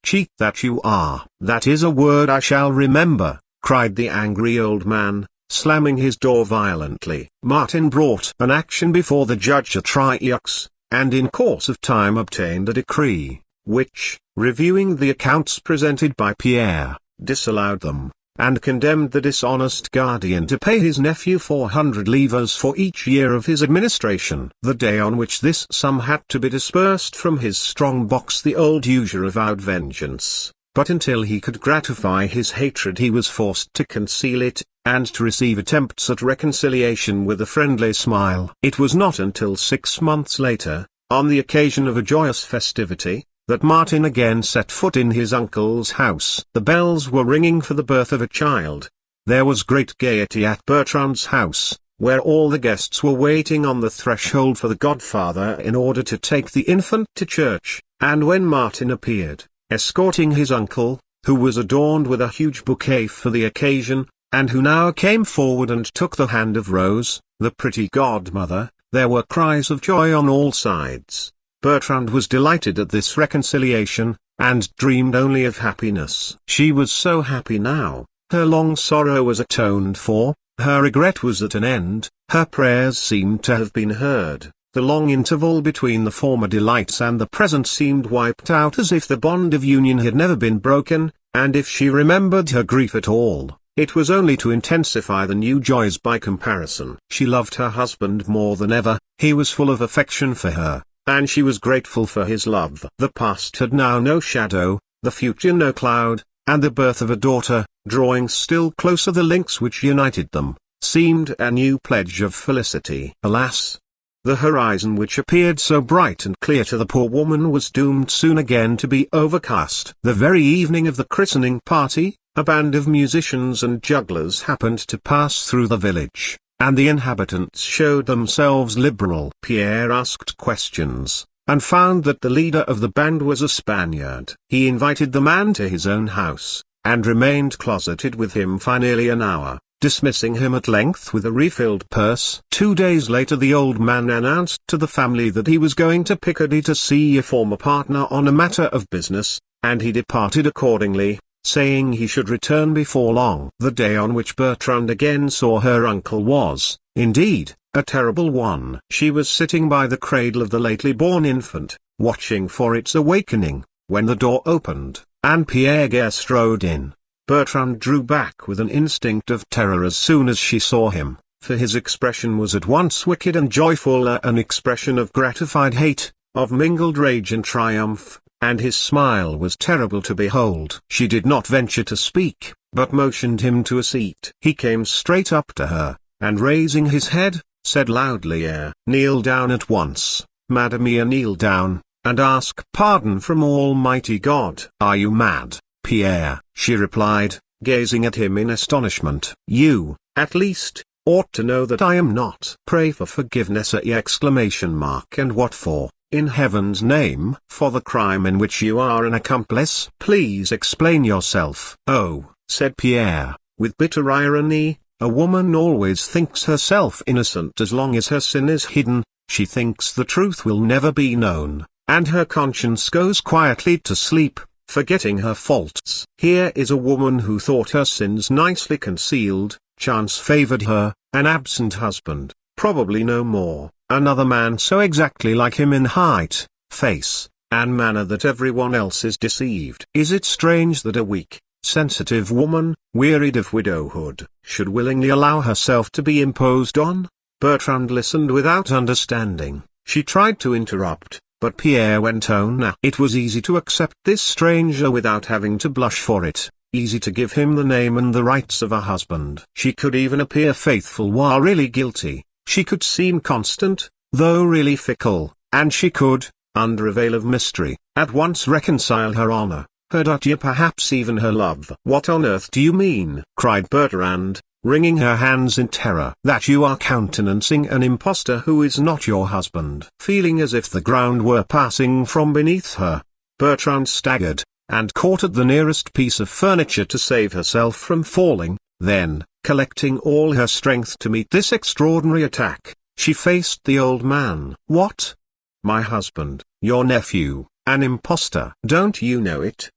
"Cheat that you are." "That is a word I shall remember," cried the angry old man, slamming his door violently. Martin brought an action before the judge at Trioux, and in course of time obtained a decree, which, reviewing the accounts presented by Pierre, disallowed them, and condemned the dishonest guardian to pay his nephew 400 livres for each year of his administration. The day on which this sum had to be disbursed from his strong box the old usurer vowed vengeance, but until he could gratify his hatred he was forced to conceal it, and to receive attempts at reconciliation with a friendly smile. It was not until 6 months later, on the occasion of a joyous festivity, that Martin again set foot in his uncle's house. The bells were ringing for the birth of a child. There was great gaiety at Bertrand's house, where all the guests were waiting on the threshold for the godfather in order to take the infant to church, and when Martin appeared, escorting his uncle, who was adorned with a huge bouquet for the occasion, and who now came forward and took the hand of Rose, the pretty godmother, there were cries of joy on all sides. Bertrand was delighted at this reconciliation, and dreamed only of happiness. She was so happy now, her long sorrow was atoned for, her regret was at an end, her prayers seemed to have been heard, the long interval between the former delights and the present seemed wiped out as if the bond of union had never been broken, and if she remembered her grief at all, it was only to intensify the new joys by comparison. She loved her husband more than ever, he was full of affection for her, and she was grateful for his love. The past had now no shadow, the future no cloud, and the birth of a daughter, drawing still closer the links which united them, seemed a new pledge of felicity. Alas! The horizon which appeared so bright and clear to the poor woman was doomed soon again to be overcast. The very evening of the christening party, a band of musicians and jugglers happened to pass through the village, and the inhabitants showed themselves liberal. Pierre asked questions, and found that the leader of the band was a Spaniard. He invited the man to his own house, and remained closeted with him for nearly an hour, dismissing him at length with a refilled purse. 2 days later the old man announced to the family that he was going to Picardy to see a former partner on a matter of business, and he departed accordingly, saying he should return before long. The day on which Bertrand again saw her uncle was, indeed, a terrible one. She was sitting by the cradle of the lately born infant, watching for its awakening, when the door opened, and Pierre Guerre strode in. Bertrand drew back with an instinct of terror as soon as she saw him, for his expression was at once wicked and joyful, an expression of gratified hate, of mingled rage and triumph, and his smile was terrible to behold. She did not venture to speak, but motioned him to a seat. He came straight up to her, and raising his head, said loudly, "Kneel down at once, Madame, kneel down, and ask pardon from Almighty God." "Are you mad, Pierre?" she replied, gazing at him in astonishment. "You, at least, ought to know that I am not." "Pray for forgiveness!" And what for, in heaven's name? "For the crime in which you are an accomplice." "Please explain yourself." "Oh," said Pierre, with bitter irony, "a woman always thinks herself innocent as long as her sin is hidden. She thinks the truth will never be known, and her conscience goes quietly to sleep, forgetting her faults. Here is a woman who thought her sins nicely concealed, chance favored her, an absent husband, probably no more, another man so exactly like him in height, face, and manner that everyone else is deceived. Is it strange that a weak, sensitive woman, wearied of widowhood, should willingly allow herself to be imposed on? Bertrand listened without understanding. She tried to interrupt, but Pierre went on. Now it was easy to accept this stranger without having to blush for it, easy to give him the name and the rights of a husband. She could even appear faithful while really guilty, she could seem constant, though really fickle, and she could, under a veil of mystery, at once reconcile her honor, her duty, perhaps even her love. "What on earth do you mean?" cried Bertrand, wringing her hands in terror. "That you are countenancing an impostor who is not your husband." Feeling as if the ground were passing from beneath her, Bertrand staggered, and caught at the nearest piece of furniture to save herself from falling. Then, collecting all her strength to meet this extraordinary attack, she faced the old man. "What? My husband, your nephew, an impostor? Don't you know it?"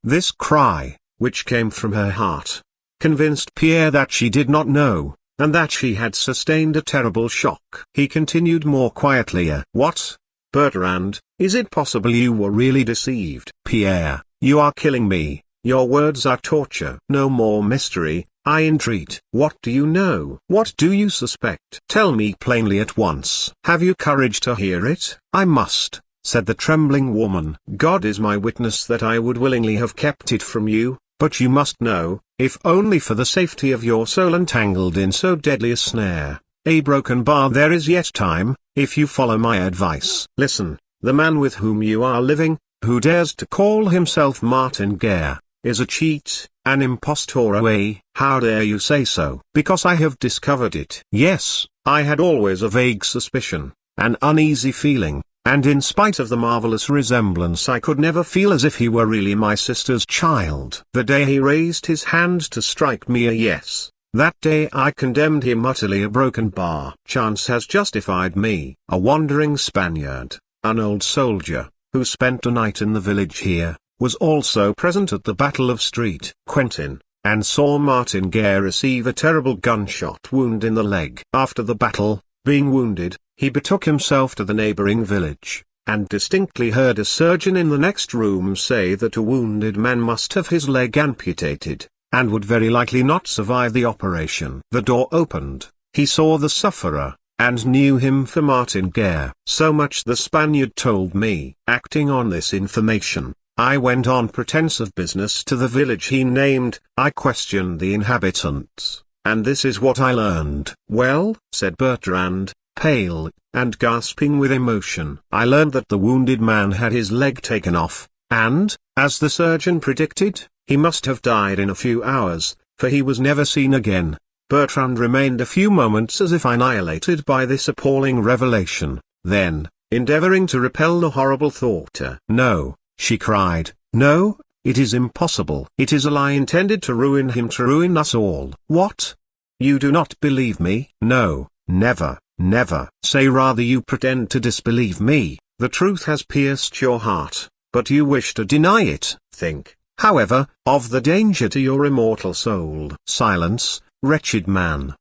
This cry, which came from her heart, convinced Pierre that she did not know, and that she had sustained a terrible shock. He continued more quietly, "What? Bertrand, is it possible you were really deceived?" "Pierre, you are killing me, your words are torture." "No more mystery, I entreat." "What do you know? What do you suspect? Tell me plainly at once." "Have you courage to hear it?" "I must," said the trembling woman. "God is my witness that I would willingly have kept it from you, but you must know, if only for the safety of your soul entangled in so deadly a snare, a broken bar. There is yet time, if you follow my advice. Listen, the man with whom you are living, who dares to call himself Martin Guerre, is a cheat, an impostor. How dare you say so?" "Because I have discovered it." "Yes, I had always a vague suspicion, an uneasy feeling, and in spite of the marvelous resemblance I could never feel as if he were really my sister's child. The day he raised his hand to strike me, yes, that day I condemned him utterly. A broken bar. Chance has justified me." A wandering Spaniard, an old soldier, who spent a night in the village here, was also present at the Battle of Street Quentin, and saw Martin Guerre receive a terrible gunshot wound in the leg. After the battle, being wounded, he betook himself to the neighboring village, and distinctly heard a surgeon in the next room say that a wounded man must have his leg amputated, and would very likely not survive the operation. The door opened, he saw the sufferer, and knew him for Martin Guerre. So much the Spaniard told me. Acting on this information, I went on pretense of business to the village he named. I questioned the inhabitants, and this is what I learned." "Well," said Bertrand, pale, and gasping with emotion. "I learned that the wounded man had his leg taken off, and, as the surgeon predicted, he must have died in a few hours, for he was never seen again." Bertrand remained a few moments as if annihilated by this appalling revelation, then, endeavoring to repel the horrible thought, "No," she cried, "no, it is impossible. It is a lie intended to ruin him, to ruin us all." "What? You do not believe me?" "No, never, never." "Say rather you pretend to disbelieve me. The truth has pierced your heart, but you wish to deny it. Think, however, of the danger to your immortal soul." "Silence, wretched man.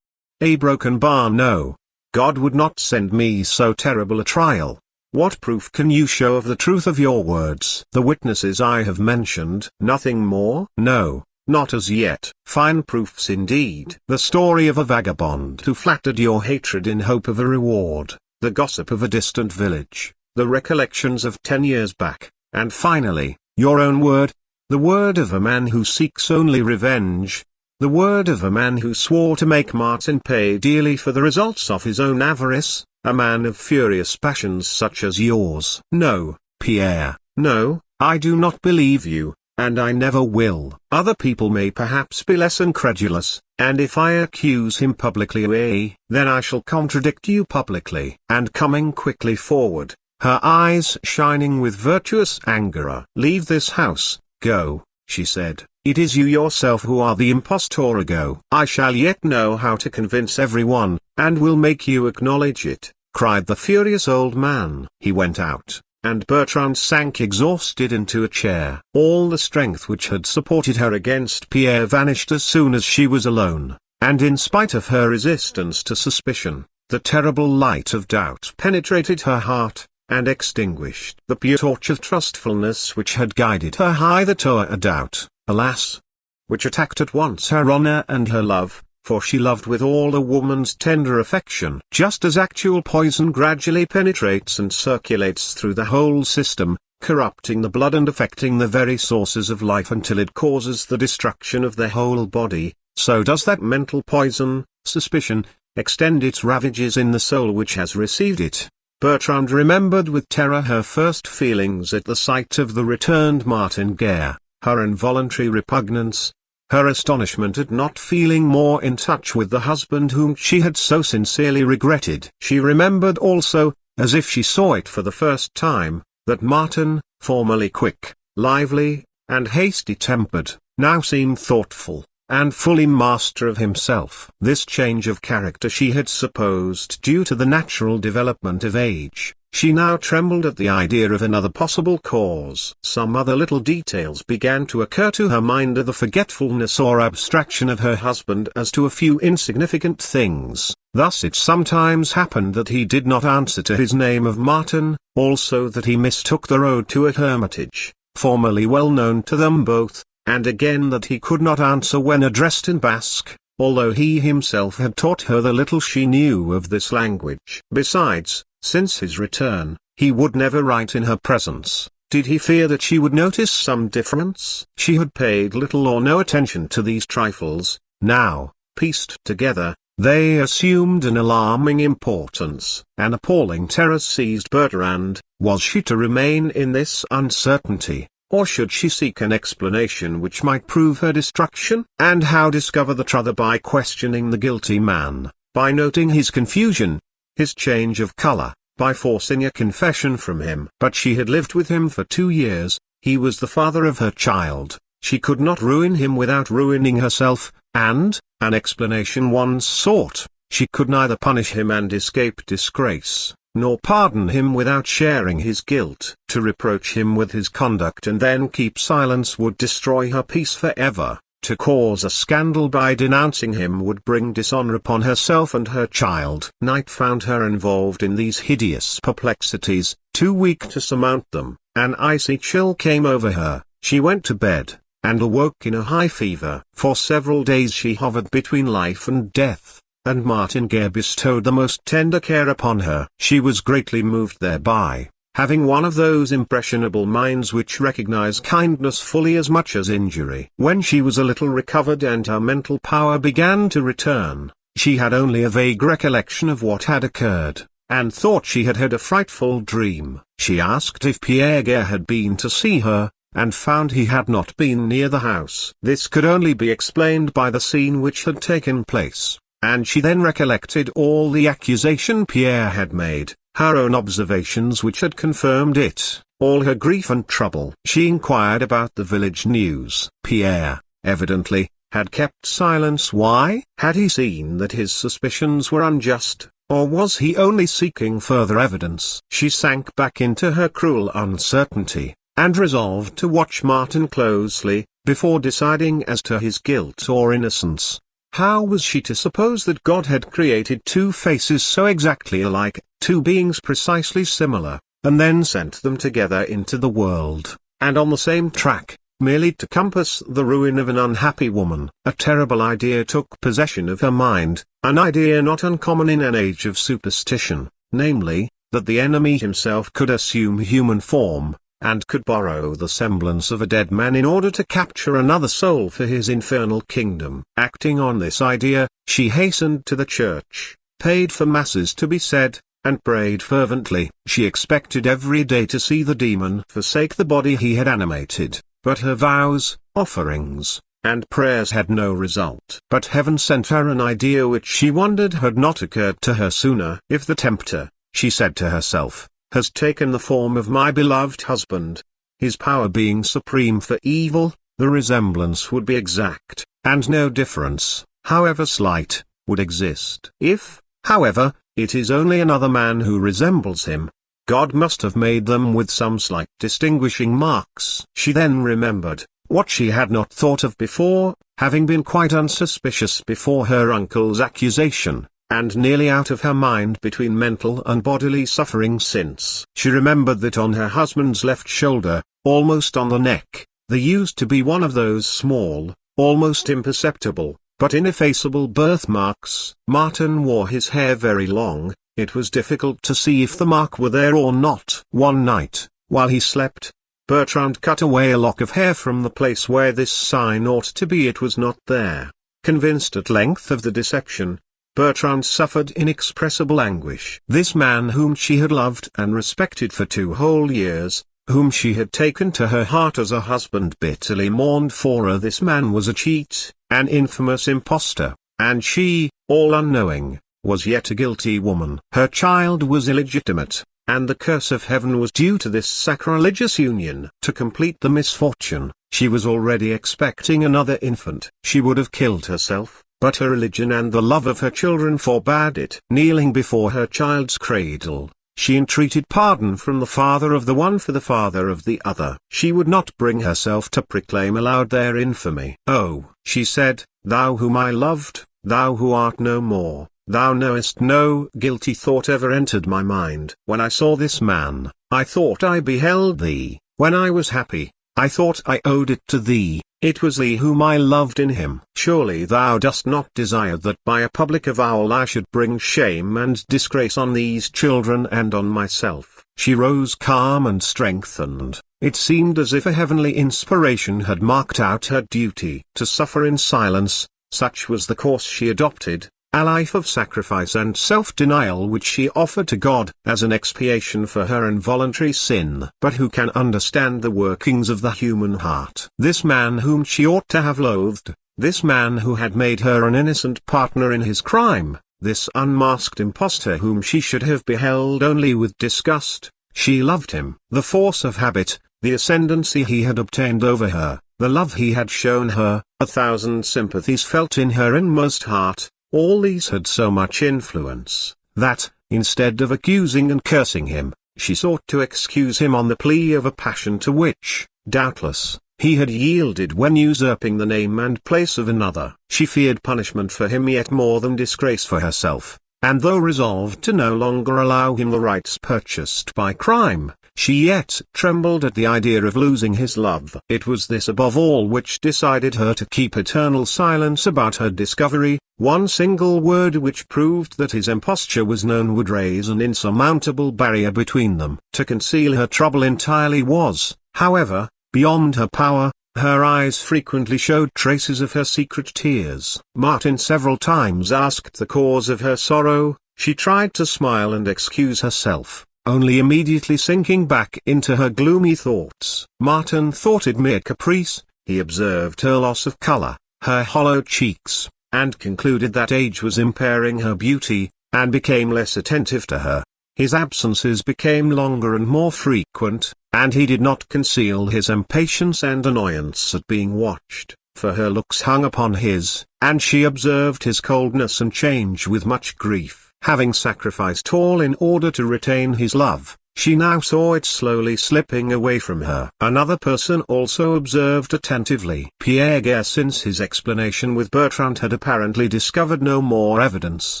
A broken bar? No. God would not send me so terrible a trial. What proof can you show of the truth of your words?" "The witnesses I have mentioned." "Nothing more?" "No, not as yet." "Fine proofs indeed." "The story of a vagabond who flattered your hatred in hope of a reward, the gossip of a distant village, the recollections of 10 years back, and finally, your own word, the word of a man who seeks only revenge, the word of a man who swore to make Martin pay dearly for the results of his own avarice, a man of furious passions such as yours." "No, Pierre, no, I do not believe you, and I never will." "Other people may perhaps be less incredulous, and if I accuse him publicly, then I shall contradict you publicly." And coming quickly forward, her eyes shining with virtuous anger, "Leave this house, go," she said. "It is you yourself who are the impostor. Go." "I shall yet know how to convince everyone, and will make you acknowledge it," cried the furious old man. He went out, and Bertrand sank exhausted into a chair. All the strength which had supported her against Pierre vanished as soon as she was alone, and in spite of her resistance to suspicion, the terrible light of doubt penetrated her heart, and extinguished the pure torch of trustfulness which had guided her hitherto. A doubt, alas, which attacked at once her honor and her love, for she loved with all a woman's tender affection. Just as actual poison gradually penetrates and circulates through the whole system, corrupting the blood and affecting the very sources of life until it causes the destruction of the whole body, so does that mental poison, suspicion, extend its ravages in the soul which has received it. Bertrand remembered with terror her first feelings at the sight of the returned Martin Guerre, her involuntary repugnance, her astonishment at not feeling more in touch with the husband whom she had so sincerely regretted. She remembered also, as if she saw it for the first time, that Martin, formerly quick, lively, and hasty-tempered, now seemed thoughtful, and fully master of himself. This change of character she had supposed due to the natural development of age. She now trembled at the idea of another possible cause. Some other little details began to occur to her mind of the forgetfulness or abstraction of her husband as to a few insignificant things. Thus it sometimes happened that he did not answer to his name of Martin, also that he mistook the road to a hermitage, formerly well known to them both, and again that he could not answer when addressed in Basque, although he himself had taught her the little she knew of this language. Besides, since his return, he would never write in her presence. Did he fear that she would notice some difference? She had paid little or no attention to these trifles. Now, pieced together, they assumed an alarming importance. An appalling terror seized Bertrand. Was she to remain in this uncertainty, or should she seek an explanation which might prove her destruction? And how discover the truth? By questioning the guilty man, by noting his confusion, his change of color, by forcing a confession from him. But she had lived with him for 2 years, he was the father of her child, she could not ruin him without ruining herself, and, an explanation once sought, she could neither punish him and escape disgrace, nor pardon him without sharing his guilt. To reproach him with his conduct and then keep silence would destroy her peace forever. To cause a scandal by denouncing him would bring dishonor upon herself and her child. Night found her involved in these hideous perplexities, too weak to surmount them. An icy chill came over her, she went to bed, and awoke in a high fever. For several days she hovered between life and death, and Martin Guerre bestowed the most tender care upon her. She was greatly moved thereby, having one of those impressionable minds which recognize kindness fully as much as injury. When she was a little recovered and her mental power began to return, she had only a vague recollection of what had occurred, and thought she had had a frightful dream. She asked if Pierre Guerre had been to see her, and found he had not been near the house. This could only be explained by the scene which had taken place, and she then recollected all the accusation Pierre had made, her own observations which had confirmed it, all her grief and trouble. She inquired about the village news. Pierre, evidently, had kept silence. Why? Had he seen that his suspicions were unjust, or was he only seeking further evidence? She sank back into her cruel uncertainty, and resolved to watch Martin closely, before deciding as to his guilt or innocence. How was she to suppose that God had created two faces so exactly alike, two beings precisely similar, and then sent them together into the world, and on the same track, merely to compass the ruin of an unhappy woman? A terrible idea took possession of her mind, an idea not uncommon in an age of superstition, namely, that the enemy himself could assume human form, and could borrow the semblance of a dead man in order to capture another soul for his infernal kingdom. Acting on this idea, she hastened to the church, paid for masses to be said, and prayed fervently. She expected every day to see the demon forsake the body he had animated, but her vows, offerings, and prayers had no result. But heaven sent her an idea which she wondered had not occurred to her sooner. If the tempter, she said to herself, has taken the form of my beloved husband, his power being supreme for evil, the resemblance would be exact, and no difference, however slight, would exist. If, however, it is only another man who resembles him, God must have made them with some slight distinguishing marks. She then remembered, what she had not thought of before, having been quite unsuspicious before her uncle's accusation, and nearly out of her mind between mental and bodily suffering since. She remembered that on her husband's left shoulder, almost on the neck, there used to be one of those small, almost imperceptible, but ineffaceable birthmarks. Martin wore his hair very long. It was difficult to see if the mark were there or not. One night, while he slept, Bertrand cut away a lock of hair from the place where this sign ought to be. It was not there. Convinced at length of the deception, Bertrand suffered inexpressible anguish. This man whom she had loved and respected for 2 whole years, whom she had taken to her heart as a husband, bitterly mourned for her. This man was a cheat, an infamous impostor, and she, all unknowing, was yet a guilty woman. Her child was illegitimate, and the curse of heaven was due to this sacrilegious union. To complete the misfortune, she was already expecting another infant. She would have killed herself, but her religion and the love of her children forbade it. Kneeling before her child's cradle, she entreated pardon from the father of the one for the father of the other. She would not bring herself to proclaim aloud their infamy. "Oh," she said, "thou whom I loved, thou who art no more, thou knowest no guilty thought ever entered my mind. When I saw this man, I thought I beheld thee. When I was happy, I thought I owed it to thee. It was thee whom I loved in him. Surely thou dost not desire that by a public avowal I should bring shame and disgrace on these children and on myself." She rose calm and strengthened. It seemed as if a heavenly inspiration had marked out her duty. To suffer in silence, such was the course she adopted, a life of sacrifice and self-denial which she offered to God as an expiation for her involuntary sin. But who can understand the workings of the human heart? This man whom she ought to have loathed, this man who had made her an innocent partner in his crime, this unmasked impostor whom she should have beheld only with disgust, she loved him. The force of habit, the ascendancy he had obtained over her, the love he had shown her, 1,000 sympathies felt in her inmost heart, all these had so much influence, that, instead of accusing and cursing him, she sought to excuse him on the plea of a passion to which, doubtless, he had yielded when usurping the name and place of another. She feared punishment for him yet more than disgrace for herself, and though resolved to no longer allow him the rights purchased by crime, she yet trembled at the idea of losing his love. It was this above all which decided her to keep eternal silence about her discovery. One single word which proved that his imposture was known would raise an insurmountable barrier between them. To conceal her trouble entirely was, however, beyond her power. Her eyes frequently showed traces of her secret tears. Martin several times asked the cause of her sorrow. She tried to smile and excuse herself, only immediately sinking back into her gloomy thoughts. Martin thought it mere caprice. He observed her loss of color, her hollow cheeks, and concluded that age was impairing her beauty, and became less attentive to her. His absences became longer and more frequent, and he did not conceal his impatience and annoyance at being watched, for her looks hung upon his, and she observed his coldness and change with much grief. Having sacrificed all in order to retain his love, she now saw it slowly slipping away from her. Another person also observed attentively. Pierre Guerre, since his explanation with Bertrand, had apparently discovered no more evidence,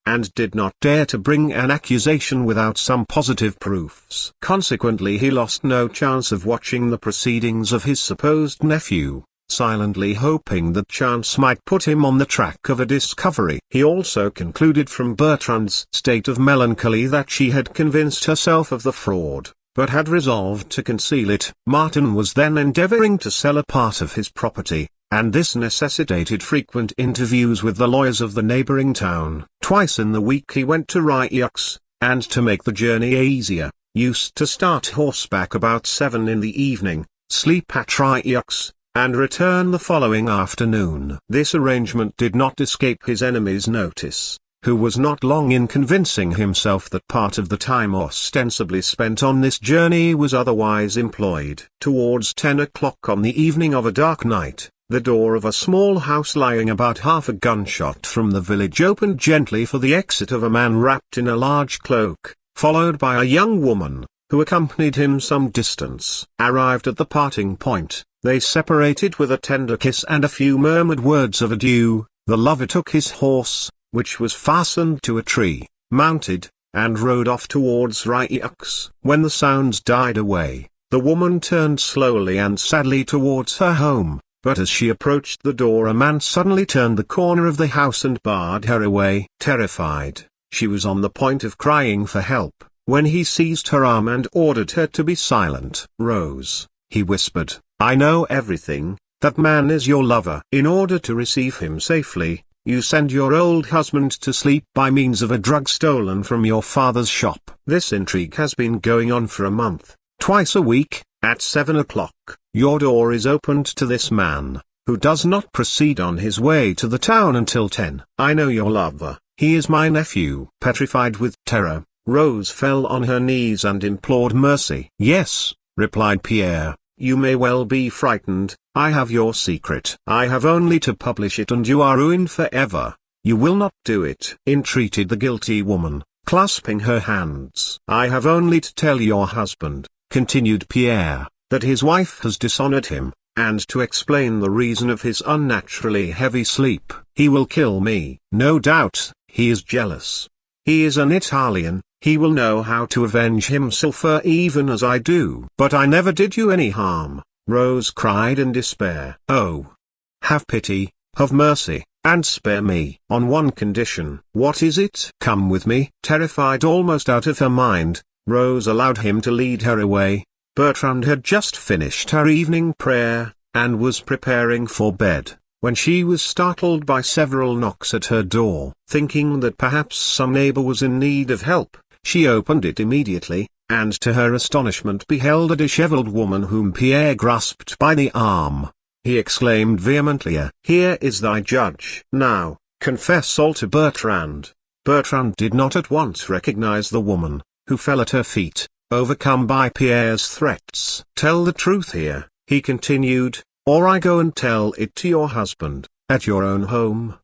and did not dare to bring an accusation without some positive proofs. Consequently he lost no chance of watching the proceedings of his supposed nephew, silently hoping that chance might put him on the track of a discovery. He also concluded from Bertrand's state of melancholy that she had convinced herself of the fraud, but had resolved to conceal it. Martin was then endeavoring to sell a part of his property, and this necessitated frequent interviews with the lawyers of the neighboring town. Twice in the week he went to Rayeux, and to make the journey easier, used to start horseback about 7 in the evening, sleep at Rayeux, and return the following afternoon. This arrangement did not escape his enemy's notice, who was not long in convincing himself that part of the time ostensibly spent on this journey was otherwise employed. Towards 10 o'clock on the evening of a dark night, the door of a small house lying about half a gunshot from the village opened gently for the exit of a man wrapped in a large cloak, followed by a young woman, who accompanied him some distance. Arrived at the parting point, they separated with a tender kiss and a few murmured words of adieu. The lover took his horse, which was fastened to a tree, mounted, and rode off towards Rieux. When the sounds died away, the woman turned slowly and sadly towards her home, but as she approached the door a man suddenly turned the corner of the house and barred her away. Terrified, she was on the point of crying for help, when he seized her arm and ordered her to be silent. "Rose," he whispered, "I know everything. That man is your lover. In order to receive him safely, you send your old husband to sleep by means of a drug stolen from your father's shop. This intrigue has been going on for a month. Twice a week, at 7 o'clock, your door is opened to this man, who does not proceed on his way to the town until 10. I know your lover. He is my nephew." Petrified with terror, Rose fell on her knees and implored mercy. "Yes," replied Pierre, "you may well be frightened. I have your secret. I have only to publish it and you are ruined forever." "You will not do it," entreated the guilty woman, clasping her hands. "I have only to tell your husband," continued Pierre, "that his wife has dishonored him, and to explain the reason of his unnaturally heavy sleep. He will kill me. No doubt, he is jealous. He is an Italian. He will know how to avenge himself even as I do." "But I never did you any harm," Rose cried in despair. "Oh! Have pity, have mercy, and spare me." "On one condition." "What is it?" "Come with me." Terrified almost out of her mind, Rose allowed him to lead her away. Bertrand had just finished her evening prayer, and was preparing for bed, when she was startled by several knocks at her door. Thinking that perhaps some neighbor was in need of help, she opened it immediately, and to her astonishment beheld a disheveled woman whom Pierre grasped by the arm. He exclaimed vehemently, "Here is thy judge. Now, confess all to Bertrand." Bertrand did not at once recognize the woman, who fell at her feet, overcome by Pierre's threats. "Tell the truth here," he continued, "or I go and tell it to your husband, at your own home."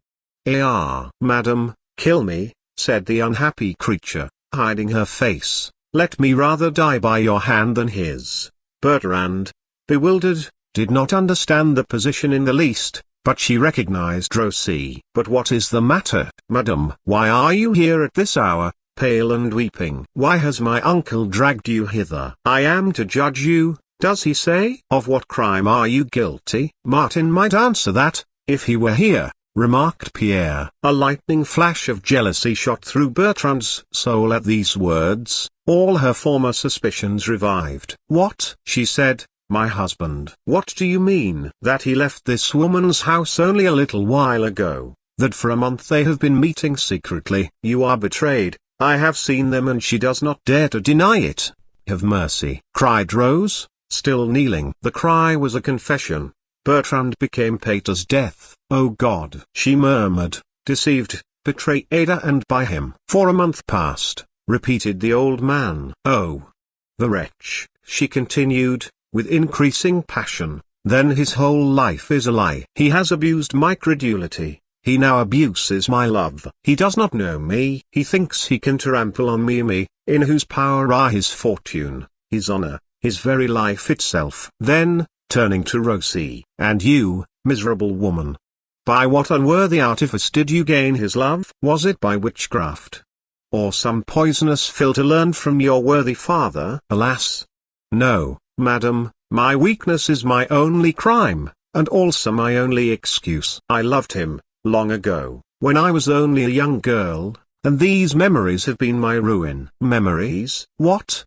"Ah, madam, kill me," said the unhappy creature, hiding her face. "Let me rather die by your hand than his." Bertrand, bewildered, did not understand the position in the least, but she recognized Rosie. "But what is the matter, madam? Why are you here at this hour, pale and weeping? Why has my uncle dragged you hither?" "I am to judge you, does he say?" "Of what crime are you guilty?" "Martin might answer that, if he were here," remarked Pierre. A lightning flash of jealousy shot through Bertrand's soul at these words. All her former suspicions revived. "What?" she said, "my husband? What do you mean?" "That he left this woman's house only a little while ago, that for a month they have been meeting secretly." "You are betrayed. I have seen them and she does not dare to deny it." "Have mercy!" cried Rose, still kneeling. The cry was a confession. Bertrand became pale as death. "Oh God!" she murmured, "deceived, betrayed and by him." "For a month past," repeated the old man. "Oh! The wretch!" she continued, with increasing passion. "Then his whole life is a lie. He has abused my credulity. He now abuses my love. He does not know me. He thinks he can trample on me, in whose power are his fortune, his honor, his very life itself." Then, turning to Rosie, "And you, miserable woman, by what unworthy artifice did you gain his love? Was it by witchcraft, or some poisonous philtre learned from your worthy father?" "Alas! No, madam, my weakness is my only crime, and also my only excuse. I loved him, long ago, when I was only a young girl, and these memories have been my ruin." "Memories? What?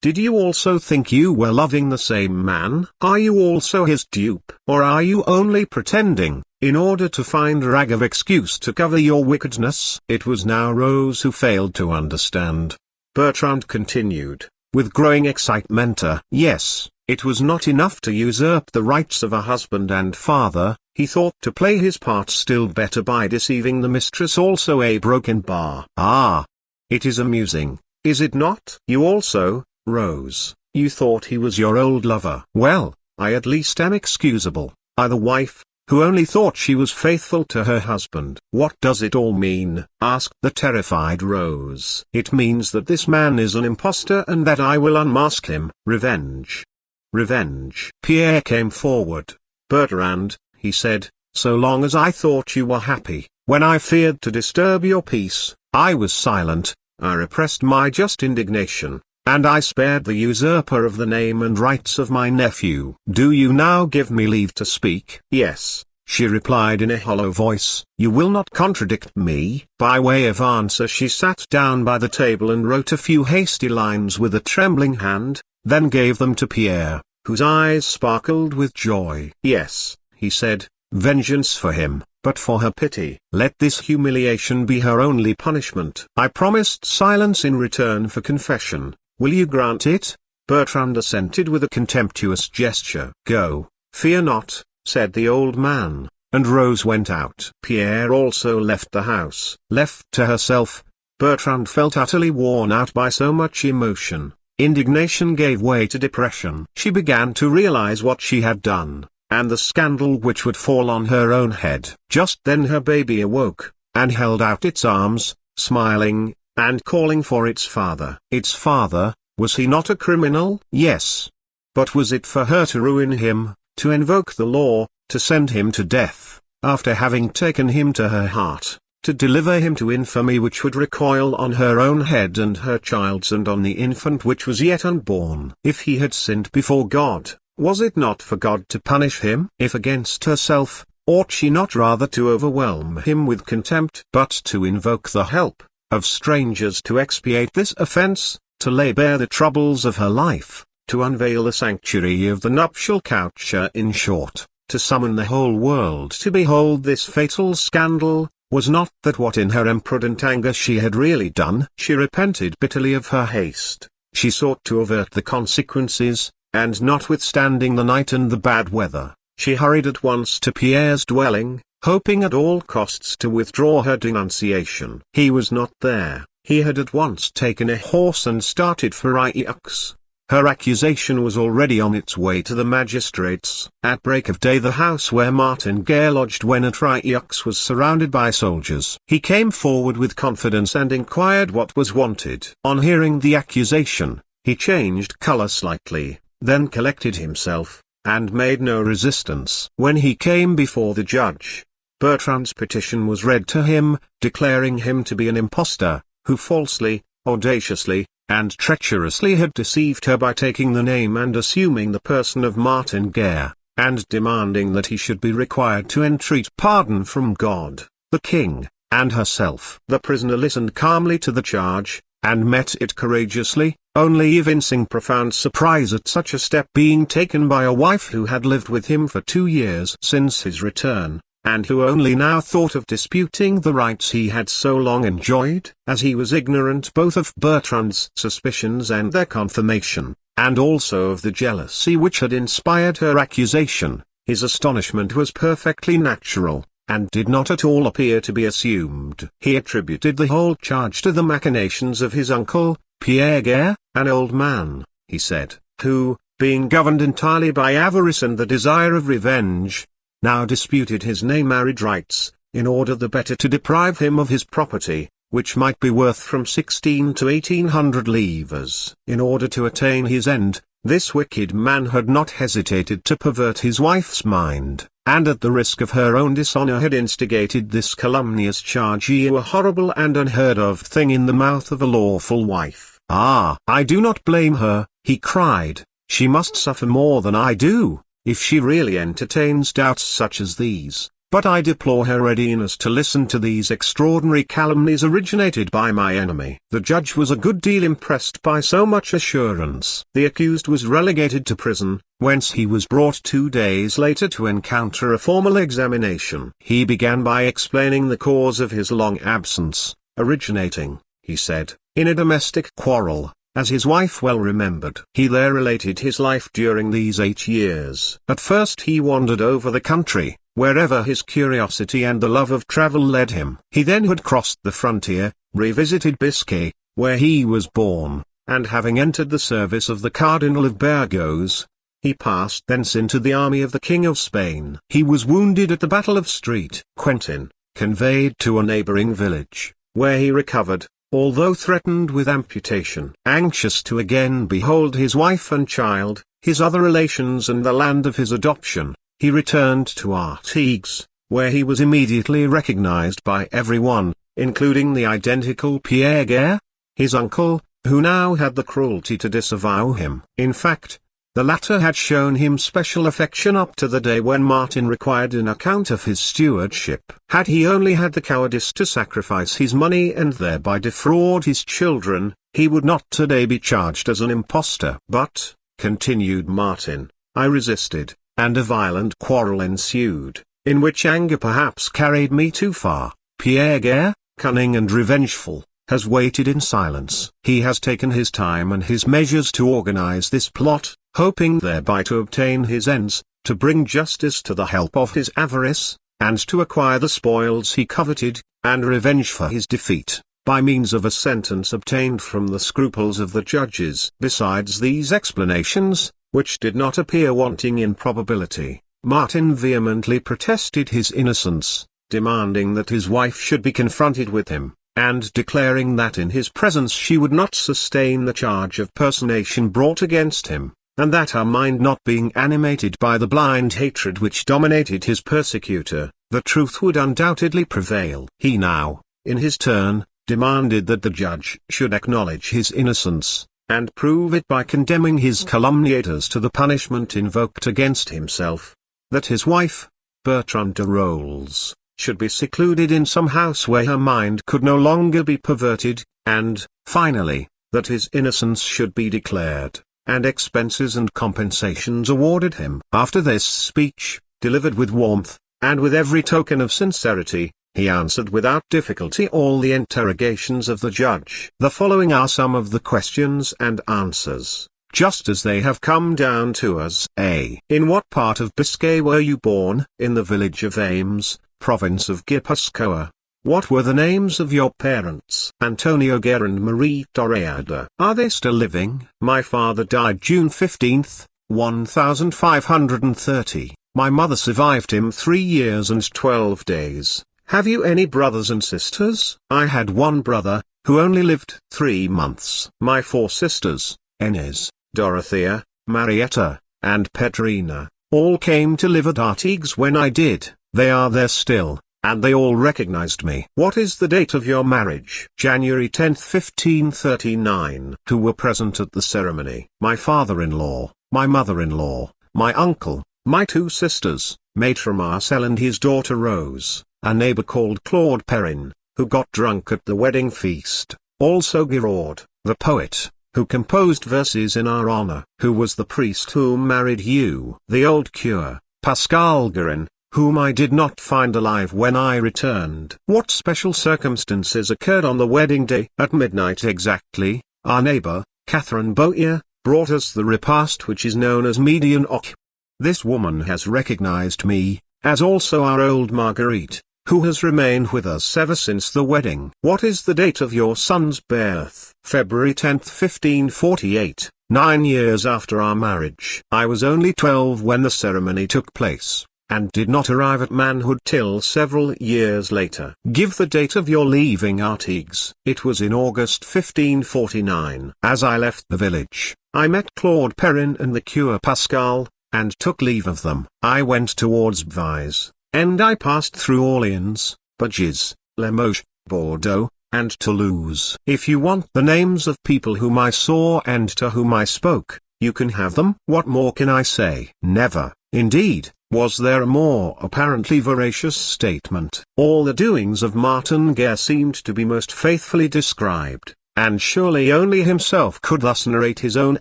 Did you also think you were loving the same man? Are you also his dupe? Or are you only pretending, in order to find a rag of excuse to cover your wickedness?" It was now Rose who failed to understand. Bertrand continued, with growing excitement, "Yes, it was not enough to usurp the rights of a husband and father, he thought to play his part still better by deceiving the mistress, also a broken bar." "Ah! It is amusing, is it not? You also, Rose, you thought he was your old lover. Well, I at least am excusable. I the wife, who only thought she was faithful to her husband. "What does it all mean?" asked the terrified Rose. "It means that this man is an impostor and that I will unmask him." "Revenge. Revenge." Pierre came forward. "Bertrand," he said, "so long as I thought you were happy, when I feared to disturb your peace, I was silent, I repressed my just indignation, and I spared the usurper of the name and rights of my nephew. Do you now give me leave to speak?" "Yes," she replied in a hollow voice. "You will not contradict me?" By way of answer she sat down by the table and wrote a few hasty lines with a trembling hand, then gave them to Pierre, whose eyes sparkled with joy. "Yes," he said, "vengeance for him, but for her pity. Let this humiliation be her only punishment." I promised silence in return for confession. Will you grant it? Bertrand assented with a contemptuous gesture. "Go, fear not," said the old man, and Rose went out. Pierre also left the house. Left to herself, Bertrand felt utterly worn out by so much emotion. Indignation gave way to depression. She began to realize what she had done, and the scandal which would fall on her own head. Just then her baby awoke, and held out its arms, smiling, and calling for its father. Its father, was he not a criminal? Yes. But was it for her to ruin him, to invoke the law, to send him to death, after having taken him to her heart, to deliver him to infamy which would recoil on her own head and her child's and on the infant which was yet unborn? If he had sinned before God, was it not for God to punish him? If against herself, ought she not rather to overwhelm him with contempt, but to invoke the help of strangers to expiate this offense, to lay bare the troubles of her life, to unveil the sanctuary of the nuptial couch, in short, to summon the whole world to behold this fatal scandal? Was not that what in her imprudent anger she had really done? She repented bitterly of her haste. She sought to avert the consequences, and notwithstanding the night and the bad weather, she hurried at once to Pierre's dwelling, hoping at all costs to withdraw her denunciation. He was not there. He had at once taken a horse and started for Aix. Her accusation was already on its way to the magistrates. At break of day the house where Martin Guerre lodged when at Aix was surrounded by soldiers. He came forward with confidence and inquired what was wanted. On hearing the accusation, he changed color slightly, then collected himself, and made no resistance. When he came before the judge, Bertrand's petition was read to him, declaring him to be an impostor, who falsely, audaciously, and treacherously had deceived her by taking the name and assuming the person of Martin Guerre, and demanding that he should be required to entreat pardon from God, the king, and herself. The prisoner listened calmly to the charge, and met it courageously, only evincing profound surprise at such a step being taken by a wife who had lived with him for 2 years since his return, and who only now thought of disputing the rights he had so long enjoyed. As he was ignorant both of Bertrand's suspicions and their confirmation, and also of the jealousy which had inspired her accusation, his astonishment was perfectly natural, and did not at all appear to be assumed. He attributed the whole charge to the machinations of his uncle, Pierre Guerre, an old man, he said, who, being governed entirely by avarice and the desire of revenge, now disputed his marriage rights, in order the better to deprive him of his property, which might be worth from 16 to 1800 livres. In order to attain his end, this wicked man had not hesitated to pervert his wife's mind, and at the risk of her own dishonor had instigated this calumnious charge, a horrible and unheard of thing in the mouth of a lawful wife. "Ah, I do not blame her," he cried. "She must suffer more than I do, if she really entertains doubts such as these, but I deplore her readiness to listen to these extraordinary calumnies originated by my enemy." The judge was a good deal impressed by so much assurance. The accused was relegated to prison, whence he was brought 2 days later to encounter a formal examination. He began by explaining the cause of his long absence, originating, he said, in a domestic quarrel, as his wife well remembered. He there related his life during these 8 years. At first he wandered over the country, wherever his curiosity and the love of travel led him. He then had crossed the frontier, revisited Biscay, where he was born, and having entered the service of the Cardinal of Burgos, He passed thence into the army of the King of Spain. He was wounded at the Battle of Street Quentin, conveyed to a neighboring village, where he recovered, although threatened with amputation. Anxious to again behold his wife and child, his other relations and the land of his adoption, he returned to Artigues, where he was immediately recognized by everyone, including the identical Pierre Guerre, his uncle, who now had the cruelty to disavow him. In fact, the latter had shown him special affection up to the day when Martin required an account of his stewardship. Had he only had the cowardice to sacrifice his money and thereby defraud his children, he would not today be charged as an impostor. But, continued Martin, I resisted, and a violent quarrel ensued, in which anger perhaps carried me too far. Pierre Guerre, cunning and revengeful, has waited in silence. He has taken his time and his measures to organize this plot, hoping thereby to obtain his ends, to bring justice to the help of his avarice, and to acquire the spoils he coveted, and revenge for his defeat, by means of a sentence obtained from the scruples of the judges. Besides these explanations, which did not appear wanting in probability, Martin vehemently protested his innocence, demanding that his wife should be confronted with him, and declaring that in his presence she would not sustain the charge of personation brought against him, and that her mind not being animated by the blind hatred which dominated his persecutor, the truth would undoubtedly prevail. He now, in his turn, demanded that the judge should acknowledge his innocence, and prove it by condemning his calumniators to the punishment invoked against himself, that his wife, Bertrand de Rolls, should be secluded in some house where her mind could no longer be perverted, and, finally, that his innocence should be declared, and expenses and compensations awarded him. After this speech, delivered with warmth, and with every token of sincerity, he answered without difficulty all the interrogations of the judge. The following are some of the questions and answers, just as they have come down to us. A. In what part of Biscay were you born? In the village of Ames, province of Guipuscoa. What were the names of your parents? Antonio Guerre and Marie Toreada. Are they still living? My father died June 15, 1530. My mother survived him 3 years and 12 days. Have you any brothers and sisters? I had one brother, who only lived 3 months. My 4 sisters, Inez, Dorothea, Marietta, and Petrina, all came to live at Artigues when I did. They are there still, and they all recognized me. What is the date of your marriage? January 10, 1539. Who were present at the ceremony? My father-in-law, my mother-in-law, my uncle, my 2 sisters, Maître Marcel and his daughter Rose, a neighbor called Claude Perrin, who got drunk at the wedding feast, also Giraud, the poet, who composed verses in our honor. Who was the priest who married you? The old cure, Pascal Guerin, whom I did not find alive when I returned. What special circumstances occurred on the wedding day? At midnight exactly, our neighbor, Catherine Bohier, brought us the repast which is known as Median Oc. This woman has recognized me, as also our old Marguerite, who has remained with us ever since the wedding. What is the date of your son's birth? February 10, 1548, 9 years after our marriage. I was only 12 when the ceremony took place, and did not arrive at manhood till several years later. Give the date of your leaving Artigues. It was in August 1549. As I left the village, I met Claude Perrin and the cure Pascal, and took leave of them. I went towards Bvise, and I passed through Orleans, Bourges, Limoges, Bordeaux, and Toulouse. If you want the names of people whom I saw and to whom I spoke, you can have them. What more can I say? Never, indeed, was there a more apparently veracious statement. All the doings of Martin Guerre seemed to be most faithfully described, and surely only himself could thus narrate his own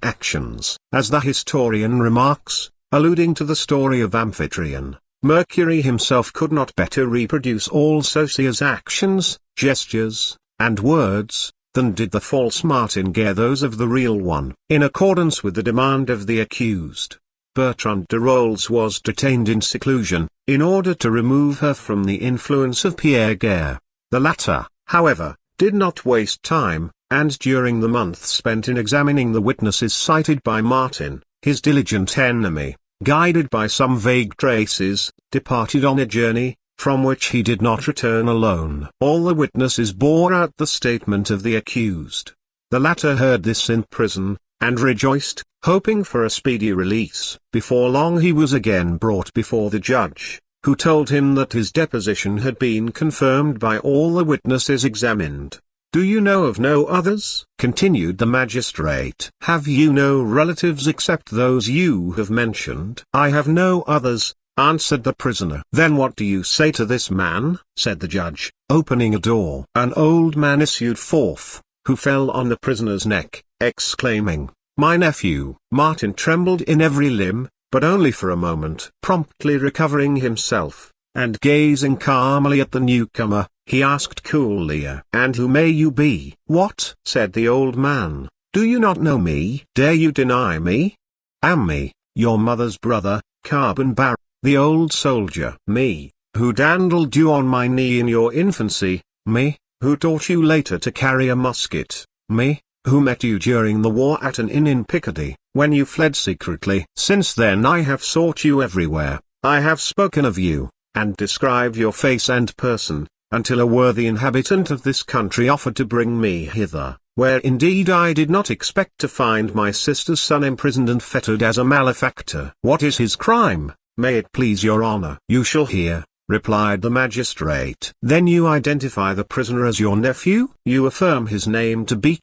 actions. As the historian remarks, alluding to the story of Amphitryon, Mercury himself could not better reproduce all Sosia's actions, gestures, and words, than did the false Martin Guerre those of the real one. In accordance with the demand of the accused, Bertrand de Rolls was detained in seclusion, in order to remove her from the influence of Pierre Guerre. The latter, however, did not waste time, and during the month spent in examining the witnesses cited by Martin, His diligent enemy, guided by some vague traces, departed on a journey, from which he did not return alone. All the witnesses bore out the statement of the accused. The latter heard this in prison, and rejoiced, hoping for a speedy release. Before long he was again brought before the judge, who told him that his deposition had been confirmed by all the witnesses examined. "Do you know of no others?" continued the magistrate. "Have you no relatives except those you have mentioned?" "I have no others," answered the prisoner. "Then what do you say to this man?" said the judge, opening a door. An old man issued forth, who fell on the prisoner's neck, exclaiming, "My nephew!" Martin trembled in every limb, but only for a moment. Promptly recovering himself, and gazing calmly at the newcomer, he asked coolly, "And who may you be?" "What?" said the old man. "Do you not know me? Dare you deny me?" "Am me, your mother's brother, Carbon Barrel, the old soldier." "Me, who dandled you on my knee in your infancy." "Me, who taught you later to carry a musket." "Me, who met you during the war at an inn in Picardy, when you fled secretly." "Since then I have sought you everywhere, I have spoken of you, and described your face and person, until a worthy inhabitant of this country offered to bring me hither, where indeed I did not expect to find my sister's son imprisoned and fettered as a malefactor." "What is his crime, may it please your honor?" "You shall hear," replied the magistrate. "Then you identify the prisoner as your nephew?" "You affirm his name to be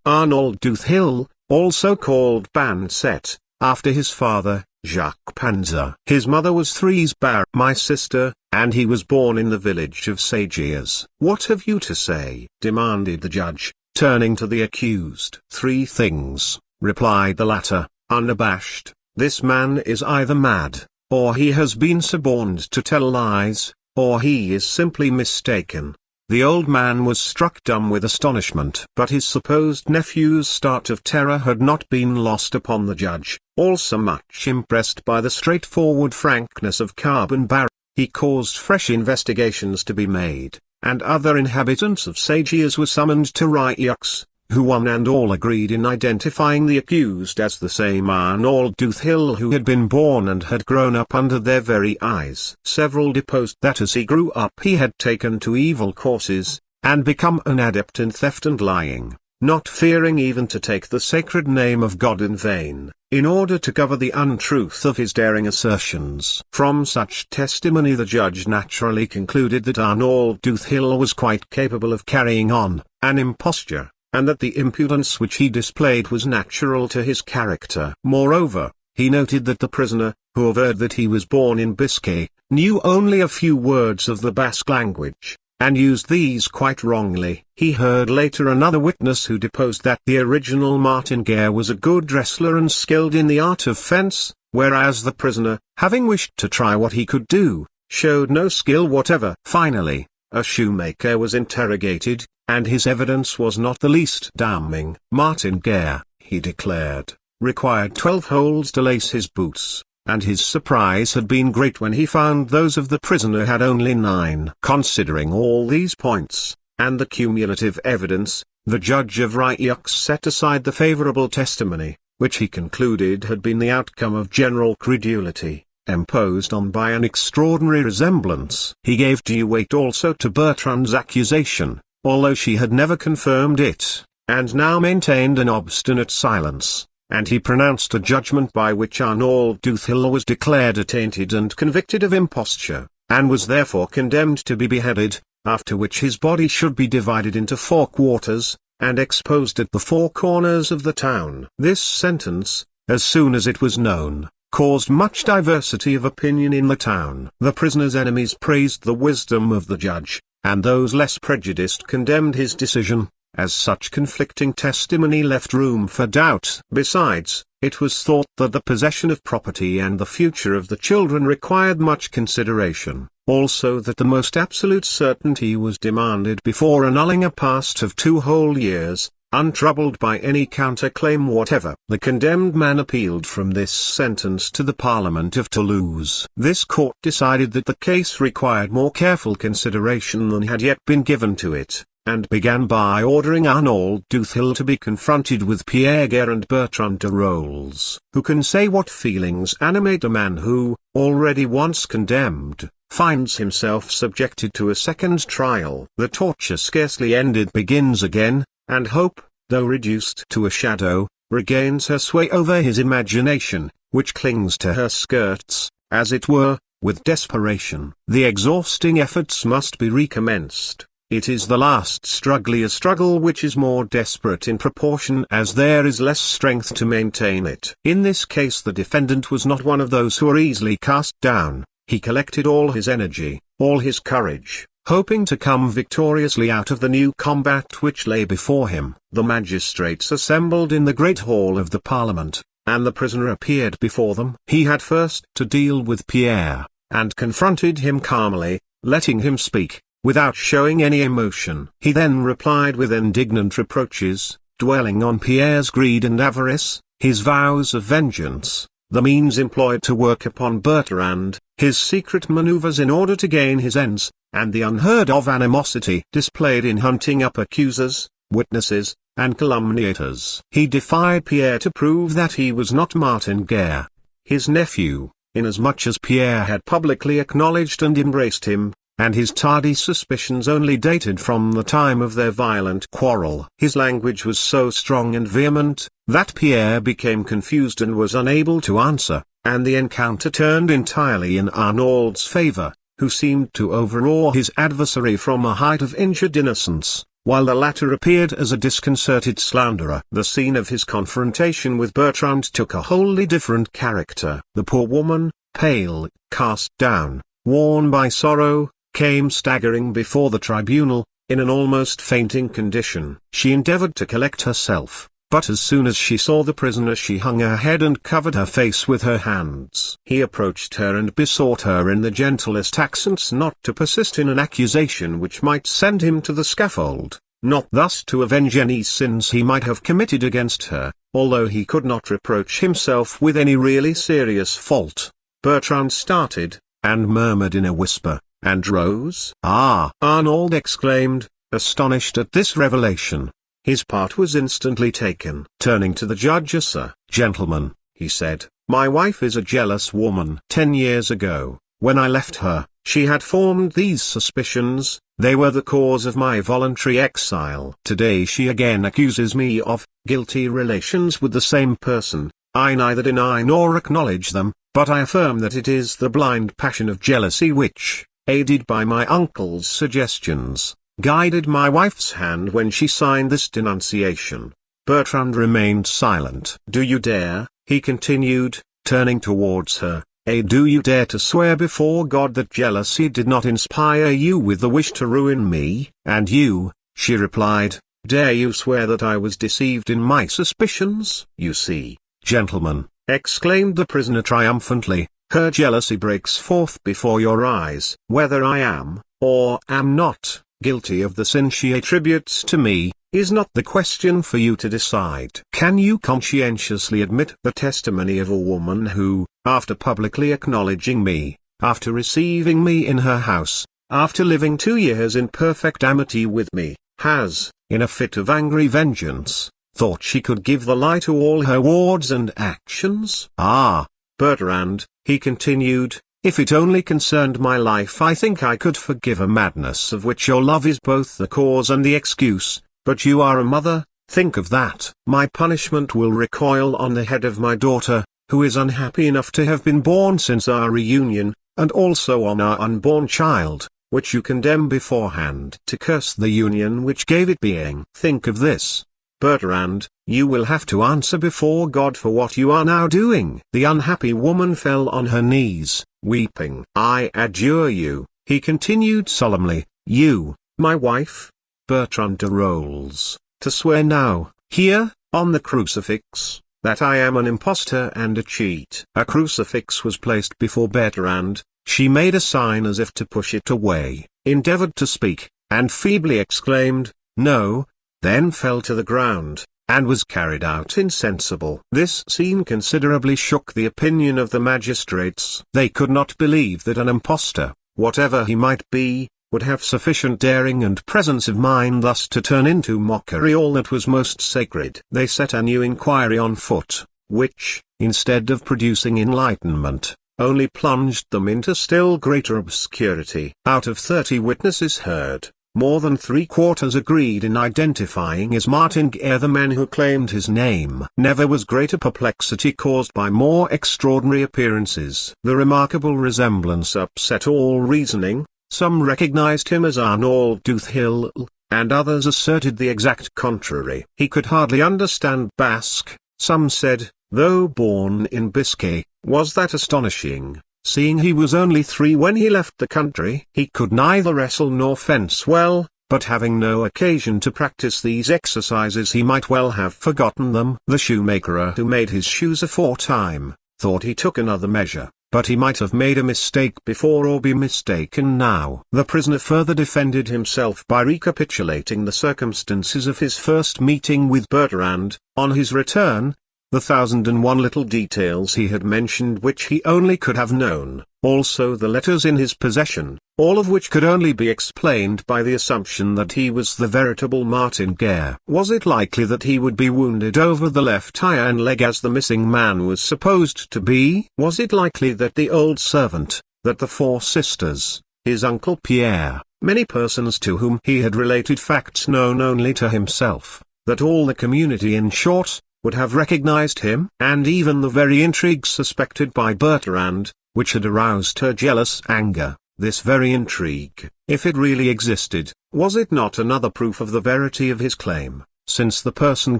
Arnold Duthil, also called Banset, after his father, Jacques Panzer. His mother was Threes Bar, my sister, and he was born in the village of Sagiers." "What have you to say?" demanded the judge, turning to the accused. "Three things," replied the latter, unabashed. "This man is either mad, or he has been suborned to tell lies, or he is simply mistaken." The old man was struck dumb with astonishment. But his supposed nephew's start of terror had not been lost upon the judge, also much impressed by the straightforward frankness of Carbon Barrel. He caused fresh investigations to be made, and other inhabitants of Sagiers were summoned to Ryux, who one and all agreed in identifying the accused as the same Arnold Duthil who had been born and had grown up under their very eyes. Several deposed that as he grew up he had taken to evil courses, and become an adept in theft and lying, not fearing even to take the sacred name of God in vain, in order to cover the untruth of his daring assertions. From such testimony the judge naturally concluded that Arnold Duthil was quite capable of carrying on an imposture, and that the impudence which he displayed was natural to his character. Moreover, he noted that the prisoner, who averred that he was born in Biscay, knew only a few words of the Basque language, and used these quite wrongly. He heard later another witness who deposed that the original Martin Guerre was a good wrestler and skilled in the art of fence, whereas the prisoner, having wished to try what he could do, showed no skill whatever. Finally, a shoemaker was interrogated, and his evidence was not the least damning. Martin Guerre, he declared, required 12 holes to lace his boots, and his surprise had been great when he found those of the prisoner had only 9. Considering all these points, and the cumulative evidence, the judge of Ryux set aside the favorable testimony, which he concluded had been the outcome of general credulity, imposed on by an extraordinary resemblance. He gave due weight also to Bertrand's accusation, although she had never confirmed it, and now maintained an obstinate silence, and he pronounced a judgment by which Arnold Duthil was declared attainted and convicted of imposture, and was therefore condemned to be beheaded, after which his body should be divided into 4 quarters, and exposed at the 4 corners of the town. This sentence, as soon as it was known, caused much diversity of opinion in the town. The prisoner's enemies praised the wisdom of the judge, and those less prejudiced condemned his decision, as such conflicting testimony left room for doubt. Besides, it was thought that the possession of property and the future of the children required much consideration, also that the most absolute certainty was demanded before annulling a past of 2 whole years, untroubled by any counterclaim whatever. The condemned man appealed from this sentence to the Parliament of Toulouse. This court decided that the case required more careful consideration than had yet been given to it, and began by ordering Arnauld Duthil to be confronted with Pierre Guerre and Bertrand de Rolls. Who can say what feelings animate a man who, already once condemned, finds himself subjected to a second trial? The torture scarcely ended begins again, and hope, though reduced to a shadow, regains her sway over his imagination, which clings to her skirts, as it were, with desperation. The exhausting efforts must be recommenced. It is the last struggle, a struggle which is more desperate in proportion as there is less strength to maintain it. In this case the defendant was not one of those who are easily cast down. He collected all his energy, all his courage, hoping to come victoriously out of the new combat which lay before him. The magistrates assembled in the great hall of the Parliament, and the prisoner appeared before them. He had first to deal with Pierre, and confronted him calmly, letting him speak, without showing any emotion. He then replied with indignant reproaches, dwelling on Pierre's greed and avarice, his vows of vengeance, the means employed to work upon Bertrand, his secret maneuvers in order to gain his ends, and the unheard-of animosity displayed in hunting up accusers, witnesses, and calumniators. He defied Pierre to prove that he was not Martin Guerre, his nephew, inasmuch as Pierre had publicly acknowledged and embraced him, and his tardy suspicions only dated from the time of their violent quarrel. His language was so strong and vehement, that Pierre became confused and was unable to answer, and the encounter turned entirely in Arnauld's favor, who seemed to overawe his adversary from a height of injured innocence, while the latter appeared as a disconcerted slanderer. The scene of his confrontation with Bertrand took a wholly different character. The poor woman, pale, cast down, worn by sorrow, came staggering before the tribunal, in an almost fainting condition. She endeavored to collect herself, but as soon as she saw the prisoner she hung her head and covered her face with her hands. He approached her and besought her in the gentlest accents not to persist in an accusation which might send him to the scaffold, not thus to avenge any sins he might have committed against her, although he could not reproach himself with any really serious fault. Bertrand started, and murmured in a whisper, and rose. "Ah!" Arnauld exclaimed, astonished at this revelation. His part was instantly taken. Turning to the judge, "Sir, gentlemen," he said, "my wife is a jealous woman. 10 years ago, when I left her, she had formed these suspicions, they were the cause of my voluntary exile. Today she again accuses me of guilty relations with the same person. I neither deny nor acknowledge them, but I affirm that it is the blind passion of jealousy which, aided by my uncle's suggestions, guided my wife's hand when she signed this denunciation." Bertrand remained silent. "Do you dare," he continued, turning towards her, "do you dare to swear before God that jealousy did not inspire you with the wish to ruin me?" "And you," she replied, "dare you swear that I was deceived in my suspicions?" "You see, gentlemen," exclaimed the prisoner triumphantly, "her jealousy breaks forth before your eyes. Whether I am, or am not, guilty of the sin she attributes to me, is not the question for you to decide. Can you conscientiously admit the testimony of a woman who, after publicly acknowledging me, after receiving me in her house, after living 2 years in perfect amity with me, has, in a fit of angry vengeance, thought she could give the lie to all her words and actions? Ah, Bertrand," he continued, "if it only concerned my life I think I could forgive a madness of which your love is both the cause and the excuse, but you are a mother, think of that. My punishment will recoil on the head of my daughter, who is unhappy enough to have been born since our reunion, and also on our unborn child, which you condemn beforehand to curse the union which gave it being. Think of this. Bertrand, you will have to answer before God for what you are now doing." The unhappy woman fell on her knees, weeping. "I adjure you," he continued solemnly, "you, my wife, Bertrand de Rolls, to swear now, here, on the crucifix, that I am an impostor and a cheat." A crucifix was placed before Bertrand. She made a sign as if to push it away, endeavored to speak, and feebly exclaimed, "No," then fell to the ground, and was carried out insensible. This scene considerably shook the opinion of the magistrates. They could not believe that an impostor, whatever he might be, would have sufficient daring and presence of mind thus to turn into mockery all that was most sacred. They set a new inquiry on foot, which, instead of producing enlightenment, only plunged them into still greater obscurity. Out of 30 witnesses heard, more than 3/4 agreed in identifying as Martin Guerre the men who claimed his name. Never was greater perplexity caused by more extraordinary appearances. The remarkable resemblance upset all reasoning. Some recognized him as Arnauld Duthil, and others asserted the exact contrary. He could hardly understand Basque, some said, though born in Biscay. Was that astonishing, seeing he was only 3 when he left the country? He could neither wrestle nor fence well, but having no occasion to practice these exercises he might well have forgotten them. The shoemaker who made his shoes aforetime, thought he took another measure, but he might have made a mistake before or be mistaken now. The prisoner further defended himself by recapitulating the circumstances of his first meeting with Bertrand, on his return, the 1,001 little details he had mentioned which he only could have known, also the letters in his possession, all of which could only be explained by the assumption that he was the veritable Martin Guerre. Was it likely that he would be wounded over the left eye and leg as the missing man was supposed to be? Was it likely that the old servant, that the 4 sisters, his uncle Pierre, many persons to whom he had related facts known only to himself, that all the community in short, would have recognized him? And even the very intrigue suspected by Bertrand, which had aroused her jealous anger, this very intrigue, if it really existed, was it not another proof of the verity of his claim, since the person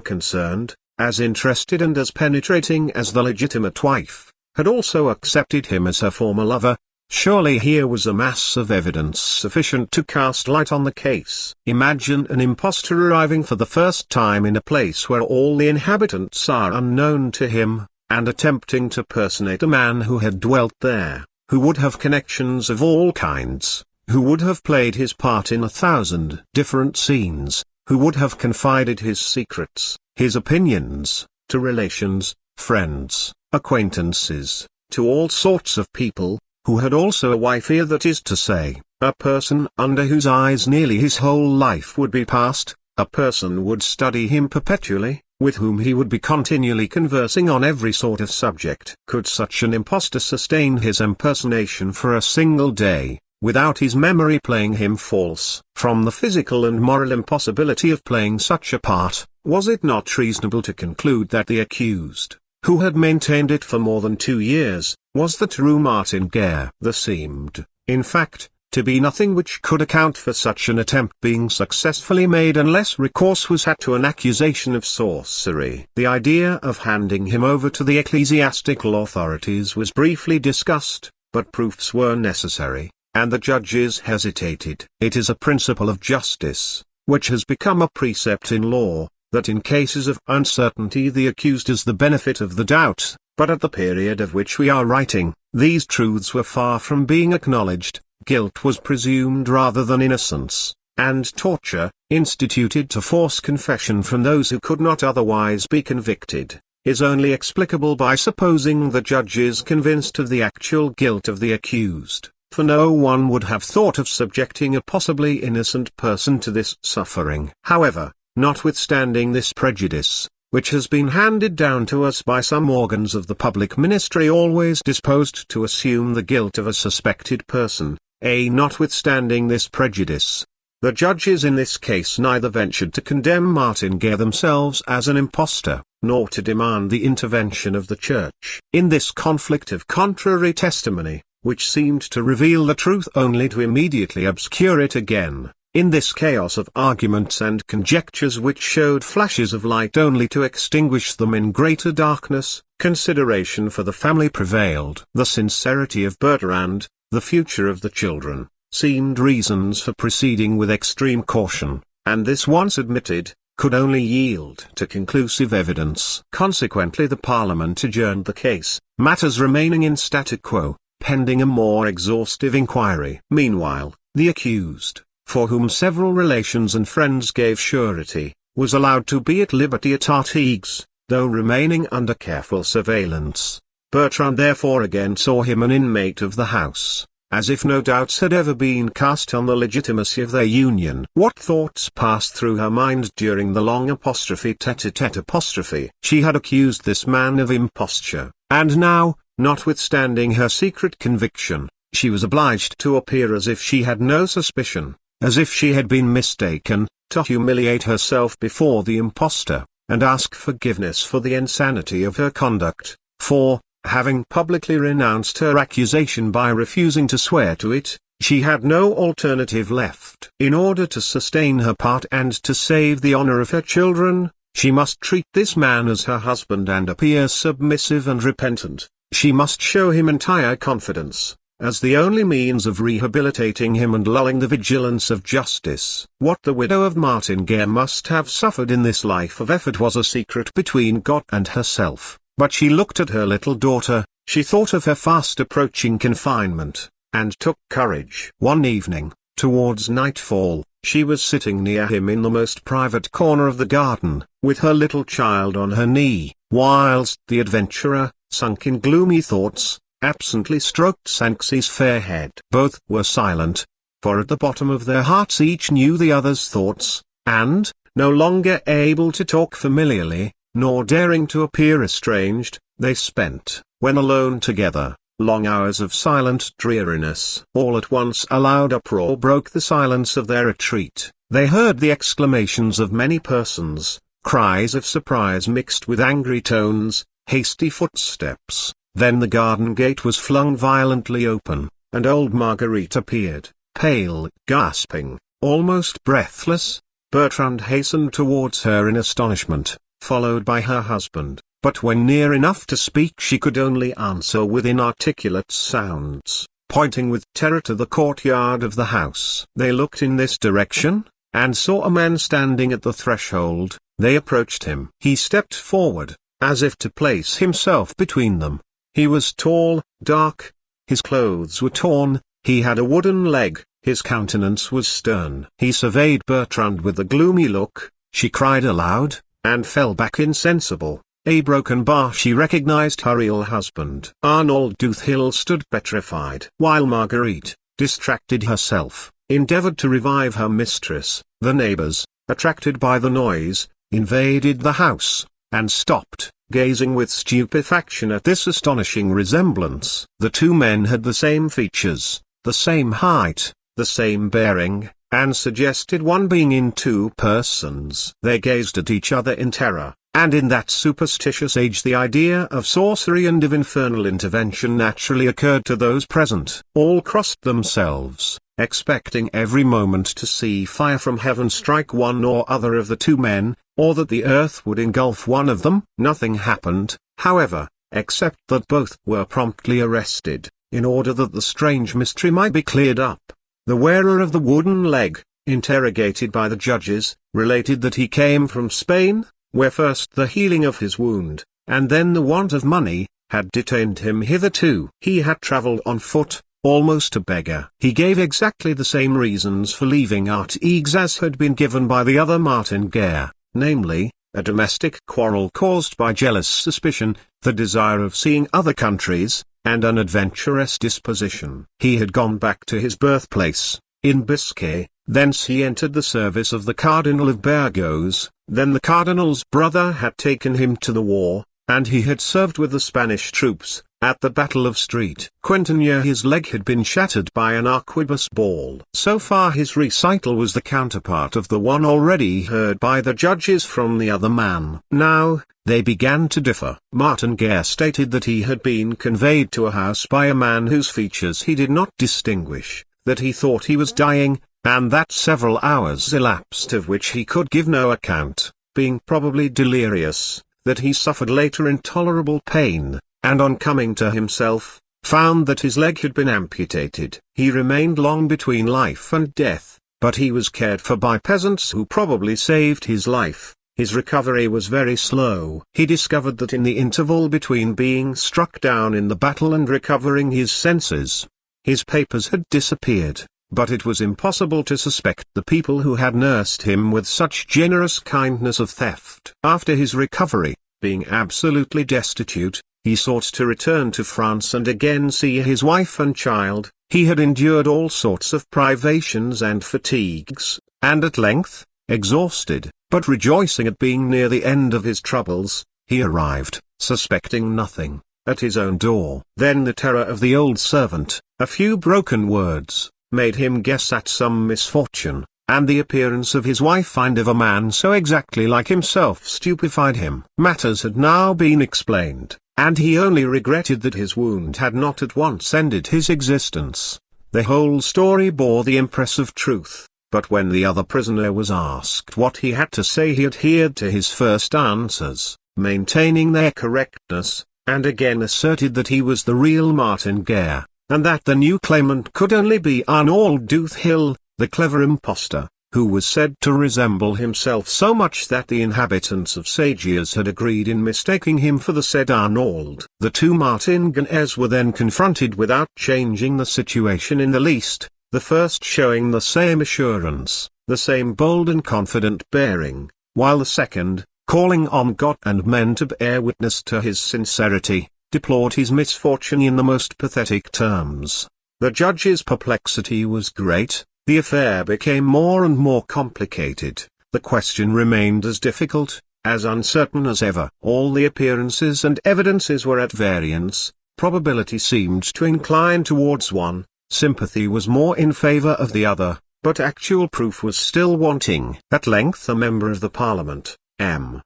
concerned, as interested and as penetrating as the legitimate wife, had also accepted him as her former lover? Surely here was a mass of evidence sufficient to cast light on the case. Imagine an impostor arriving for the first time in a place where all the inhabitants are unknown to him, and attempting to personate a man who had dwelt there, who would have connections of all kinds, who would have played his part in 1,000 different scenes, who would have confided his secrets, his opinions, to relations, friends, acquaintances, to all sorts of people, who had also a wife here, that is to say, a person under whose eyes nearly his whole life would be passed, a person would study him perpetually, with whom he would be continually conversing on every sort of subject. Could such an impostor sustain his impersonation for a single day, without his memory playing him false? From the physical and moral impossibility of playing such a part, was it not reasonable to conclude that the accused, who had maintained it for more than 2 years, was the true Martin Guerre? There seemed, in fact, to be nothing which could account for such an attempt being successfully made unless recourse was had to an accusation of sorcery. The idea of handing him over to the ecclesiastical authorities was briefly discussed, but proofs were necessary, and the judges hesitated. It is a principle of justice, which has become a precept in law, that in cases of uncertainty the accused has the benefit of the doubt, but at the period of which we are writing, these truths were far from being acknowledged. Guilt was presumed rather than innocence, and torture, instituted to force confession from those who could not otherwise be convicted, is only explicable by supposing the judges convinced of the actual guilt of the accused, for no one would have thought of subjecting a possibly innocent person to this suffering. However, notwithstanding this prejudice, which has been handed down to us by some organs of the public ministry always disposed to assume the guilt of a suspected person, notwithstanding this prejudice, the judges in this case neither ventured to condemn Martin Guerre themselves as an impostor, nor to demand the intervention of the Church. In this conflict of contrary testimony, which seemed to reveal the truth only to immediately obscure it again, in this chaos of arguments and conjectures which showed flashes of light only to extinguish them in greater darkness, consideration for the family prevailed. The sincerity of Bertrand, the future of the children, seemed reasons for proceeding with extreme caution, and this once admitted, could only yield to conclusive evidence. Consequently the Parliament adjourned the case, matters remaining in statu quo, pending a more exhaustive inquiry. Meanwhile, the accused, for whom several relations and friends gave surety, was allowed to be at liberty at Artigues, though remaining under careful surveillance. Bertrand therefore again saw him an inmate of the house, as if no doubts had ever been cast on the legitimacy of their union. What thoughts passed through her mind during the long tete-a-tete apostrophe? She had accused this man of imposture, and now, notwithstanding her secret conviction, she was obliged to appear as if she had no suspicion, as if she had been mistaken, to humiliate herself before the impostor, and ask forgiveness for the insanity of her conduct, for, having publicly renounced her accusation by refusing to swear to it, she had no alternative left. In order to sustain her part and to save the honor of her children, she must treat this man as her husband and appear submissive and repentant. She must show him entire confidence, as the only means of rehabilitating him and lulling the vigilance of justice. What the widow of Martin Guerre must have suffered in this life of effort was a secret between God and herself, but she looked at her little daughter, she thought of her fast approaching confinement, and took courage. One evening, towards nightfall, she was sitting near him in the most private corner of the garden, with her little child on her knee, whilst the adventurer, sunk in gloomy thoughts, absently stroked Sanxie's fair head. Both were silent, for at the bottom of their hearts each knew the other's thoughts, and, no longer able to talk familiarly, nor daring to appear estranged, they spent, when alone together, long hours of silent dreariness. All at once a loud uproar broke the silence of their retreat. They heard the exclamations of many persons, cries of surprise mixed with angry tones, hasty footsteps. Then the garden gate was flung violently open, and old Marguerite appeared, pale, gasping, almost breathless. Bertrand hastened towards her in astonishment, followed by her husband, but when near enough to speak she could only answer with inarticulate sounds, pointing with terror to the courtyard of the house. They looked in this direction, and saw a man standing at the threshold. They approached him. He stepped forward, as if to place himself between them. He was tall, dark, his clothes were torn, he had a wooden leg, his countenance was stern. He surveyed Bertrand with a gloomy look, she cried aloud, and fell back insensible. A broken bar she recognized her real husband. Arnold Duthil stood petrified. While Marguerite, distracted herself, endeavored to revive her mistress, the neighbors, attracted by the noise, invaded the house, and stopped, gazing with stupefaction at this astonishing resemblance. The two men had the same features, the same height, the same bearing, and suggested one being in two persons. They gazed at each other in terror, and in that superstitious age the idea of sorcery and of infernal intervention naturally occurred to those present. All crossed themselves, expecting every moment to see fire from heaven strike one or other of the two men, or that the earth would engulf one of them. Nothing happened, however, except that both were promptly arrested, in order that the strange mystery might be cleared up. The wearer of the wooden leg, interrogated by the judges, related that he came from Spain, where first the healing of his wound, and then the want of money, had detained him hitherto. He had travelled on foot, almost a beggar. He gave exactly the same reasons for leaving Artigues as had been given by the other Martin Guerre, namely, a domestic quarrel caused by jealous suspicion, the desire of seeing other countries, and an adventurous disposition. He had gone back to his birthplace, in Biscay, thence he entered the service of the Cardinal of Burgos, then the Cardinal's brother had taken him to the war, and he had served with the Spanish troops, at the Battle of Street Quintanilla. His leg had been shattered by an arquebus ball. So far his recital was the counterpart of the one already heard by the judges from the other man. Now, they began to differ. Martin Guerre stated that he had been conveyed to a house by a man whose features he did not distinguish, that he thought he was dying, and that several hours elapsed of which he could give no account, being probably delirious, that he suffered later intolerable pain, and on coming to himself, found that his leg had been amputated. He remained long between life and death, but he was cared for by peasants who probably saved his life. His recovery was very slow. He discovered that in the interval between being struck down in the battle and recovering his senses, his papers had disappeared, but it was impossible to suspect the people who had nursed him with such generous kindness of theft. After his recovery, being absolutely destitute, he sought to return to France and again see his wife and child, He had endured all sorts of privations and fatigues, and at length, exhausted, but rejoicing at being near the end of his troubles, he arrived, suspecting nothing, at his own door. Then the terror of the old servant, a few broken words, made him guess at some misfortune, and the appearance of his wife and of a man so exactly like himself stupefied him. Matters had now been explained, and he only regretted that his wound had not at once ended his existence. The whole story bore the impress of truth, but when the other prisoner was asked what he had to say, he adhered to his first answers, maintaining their correctness, and again asserted that he was the real Martin Guerre, and that the new claimant could only be Unabridged, the clever impostor, who was said to resemble himself so much that the inhabitants of Sagias had agreed in mistaking him for the said Arnold. The two Martin Guerres were then confronted without changing the situation in the least, the first showing the same assurance, the same bold and confident bearing, while the second, calling on God and men to bear witness to his sincerity, deplored his misfortune in the most pathetic terms. The judge's perplexity was great. The affair became more and more complicated, the question remained as difficult, as uncertain as ever. All the appearances and evidences were at variance, probability seemed to incline towards one, sympathy was more in favor of the other, but actual proof was still wanting. At length a member of the Parliament, M.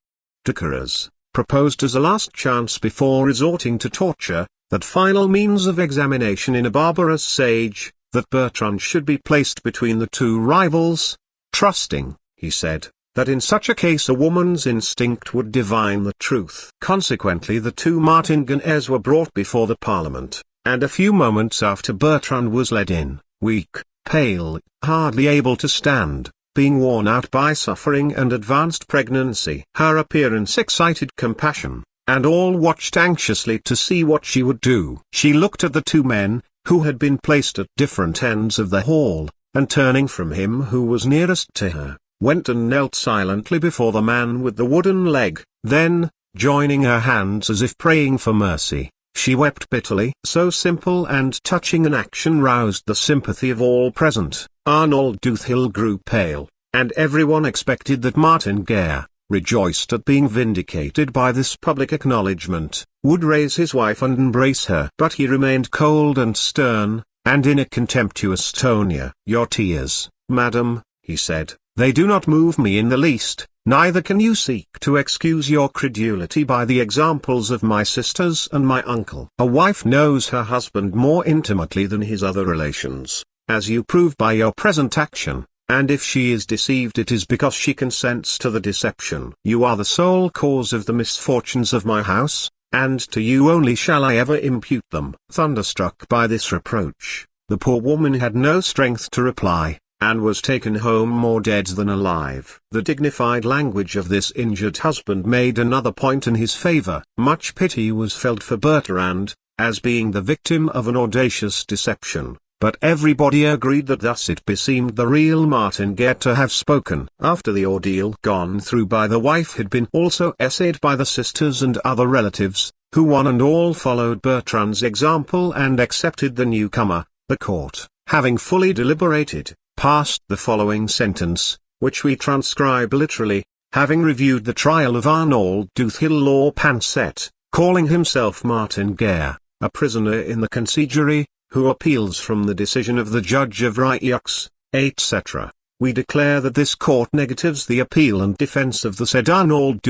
Dumas, proposed as a last chance before resorting to torture, that final means of examination in a barbarous sage, that Bertrand should be placed between the two rivals, trusting, he said, that in such a case a woman's instinct would divine the truth. Consequently the two Martin Guerres were brought before the Parliament, and a few moments after Bertrand was led in, weak, pale, hardly able to stand, being worn out by suffering and advanced pregnancy. Her appearance excited compassion, and all watched anxiously to see what she would do. She looked at the two men, who had been placed at different ends of the hall, and turning from him who was nearest to her, went and knelt silently before the man with the wooden leg. Then, joining her hands as if praying for mercy, she wept bitterly. So simple and touching an action roused the sympathy of all present. Unabridged grew pale, and everyone expected that Martin Guerre, rejoiced at being vindicated by this public acknowledgment, would raise his wife and embrace her. But he remained cold and stern, and in a contemptuous tone. "Your tears, madam," he said, "they do not move me in the least, neither can you seek to excuse your credulity by the examples of my sisters and my uncle. A wife knows her husband more intimately than his other relations, as you prove by your present action. And if she is deceived, it is because she consents to the deception. You are the sole cause of the misfortunes of my house, and to you only shall I ever impute them." Thunderstruck by this reproach, the poor woman had no strength to reply, and was taken home more dead than alive. The dignified language of this injured husband made another point in his favor. Much pity was felt for Bertrand, as being the victim of an audacious deception. But everybody agreed that thus it beseemed the real Martin Guerre to have spoken. After the ordeal gone through by the wife had been also essayed by the sisters and other relatives, who one and all followed Bertrand's example and accepted the newcomer, the court, having fully deliberated, passed the following sentence, which we transcribe literally: "Having reviewed the trial of Arnold or Pancet, calling himself Martin Guerre, a prisoner in the Conciergerie, who appeals from the decision of the Judge of Rieux, etc., we declare that this court negatives the appeal and defense of the said Arnold,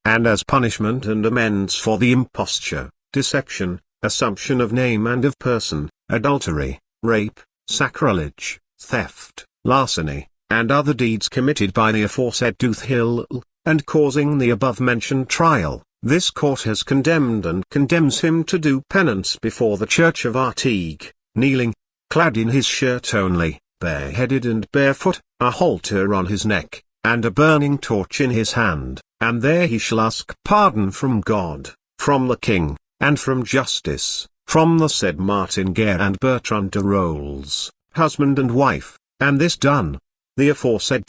and as punishment and amends for the imposture, deception, assumption of name and of person, adultery, rape, sacrilege, theft, larceny, and other deeds committed by the aforesaid and causing the above-mentioned trial, this court has condemned and condemns him to do penance before the church of Artigues, kneeling, clad in his shirt only, bareheaded and barefoot, a halter on his neck, and a burning torch in his hand, and there he shall ask pardon from God, from the king, and from justice, from the said Martin Guerre and Bertrand de Rolls, husband and wife, and this done, the aforesaid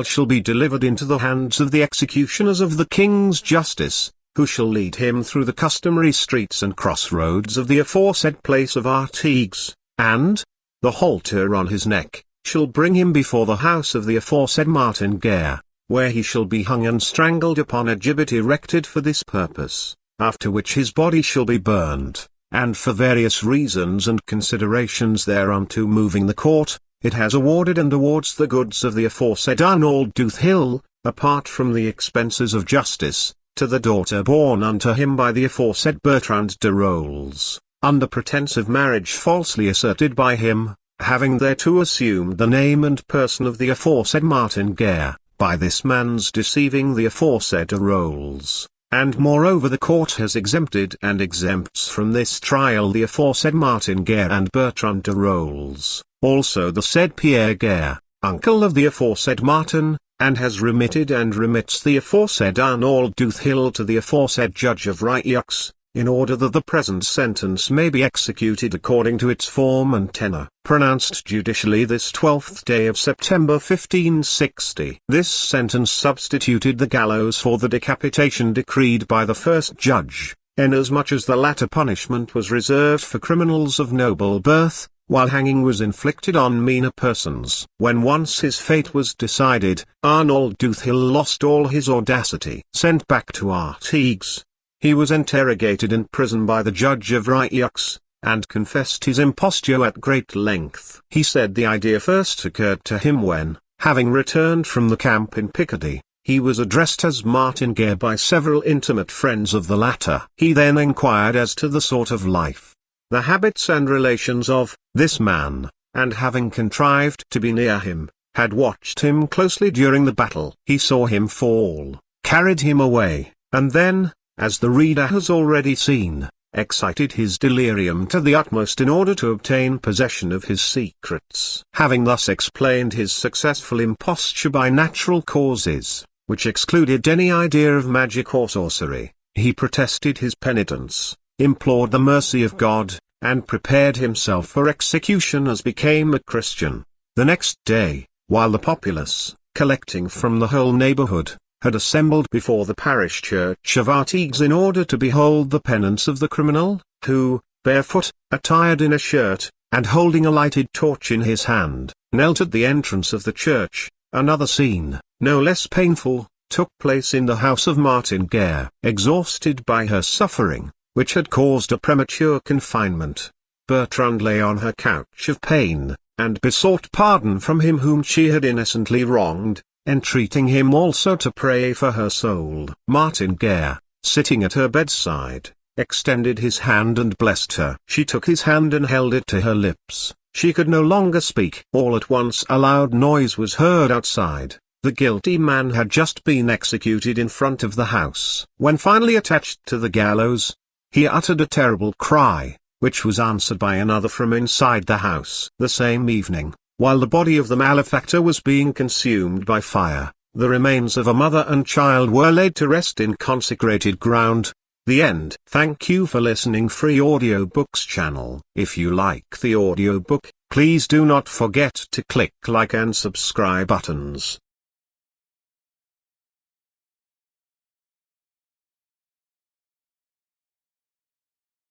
shall be delivered into the hands of the executioners of the king's justice, who shall lead him through the customary streets and crossroads of the aforesaid place of Artigues, and the halter on his neck, shall bring him before the house of the aforesaid Martin Guerre, where he shall be hung and strangled upon a gibbet erected for this purpose, after which his body shall be burned, and for various reasons and considerations thereunto moving the court, it has awarded and awards the goods of the aforesaid Arnold Hill, apart from the expenses of justice, to the daughter born unto him by the aforesaid Bertrand de Rolls, under pretence of marriage falsely asserted by him, having thereto assumed the name and person of the aforesaid Martin Guerre, by this man's deceiving the aforesaid de Rolls. And moreover the court has exempted and exempts from this trial the aforesaid Martin Guerre and Bertrand de Rolls, also the said Pierre Guerre, uncle of the aforesaid Martin, and has remitted and remits the aforesaid Arnold Hill to the aforesaid Judge of Rioux, in order that the present sentence may be executed according to its form and tenor, pronounced judicially this 12th day of September 1560. This sentence substituted the gallows for the decapitation decreed by the first judge, inasmuch as the latter punishment was reserved for criminals of noble birth, while hanging was inflicted on meaner persons. When once his fate was decided, Arnold Hill lost all his audacity. Sent back to Artigues, he was interrogated in prison by the Judge of Rioux, and confessed his imposture at great length. He said the idea first occurred to him when, having returned from the camp in Picardy, he was addressed as Martin Guerre by several intimate friends of the latter. He then inquired as to the sort of life, the habits and relations of this man, and having contrived to be near him, had watched him closely during the battle. He saw him fall, carried him away, and then, as the reader has already seen, excited his delirium to the utmost in order to obtain possession of his secrets. Having thus explained his successful imposture by natural causes, which excluded any idea of magic or sorcery, he protested his penitence, implored the mercy of God, and prepared himself for execution as became a Christian. The next day, while the populace, collecting from the whole neighborhood, had assembled before the parish church of Artigues in order to behold the penance of the criminal, who, barefoot, attired in a shirt, and holding a lighted torch in his hand, knelt at the entrance of the church, another scene, no less painful, took place in the house of Martin Guerre. Exhausted by her suffering, which had caused a premature confinement, Bertrand lay on her couch of pain, and besought pardon from him whom she had innocently wronged, entreating him also to pray for her soul. Martin Guerre, sitting at her bedside, extended his hand and blessed her. She took his hand and held it to her lips. She could no longer speak. All at once a loud noise was heard outside. The guilty man had just been executed in front of the house. When finally attached to the gallows, he uttered a terrible cry, which was answered by another from inside the house. The same evening, while the body of the malefactor was being consumed by fire, the remains of a mother and child were laid to rest in consecrated ground. The end. Thank you for listening Free Audiobooks channel. If you like the audiobook, please do not forget to click like and subscribe buttons.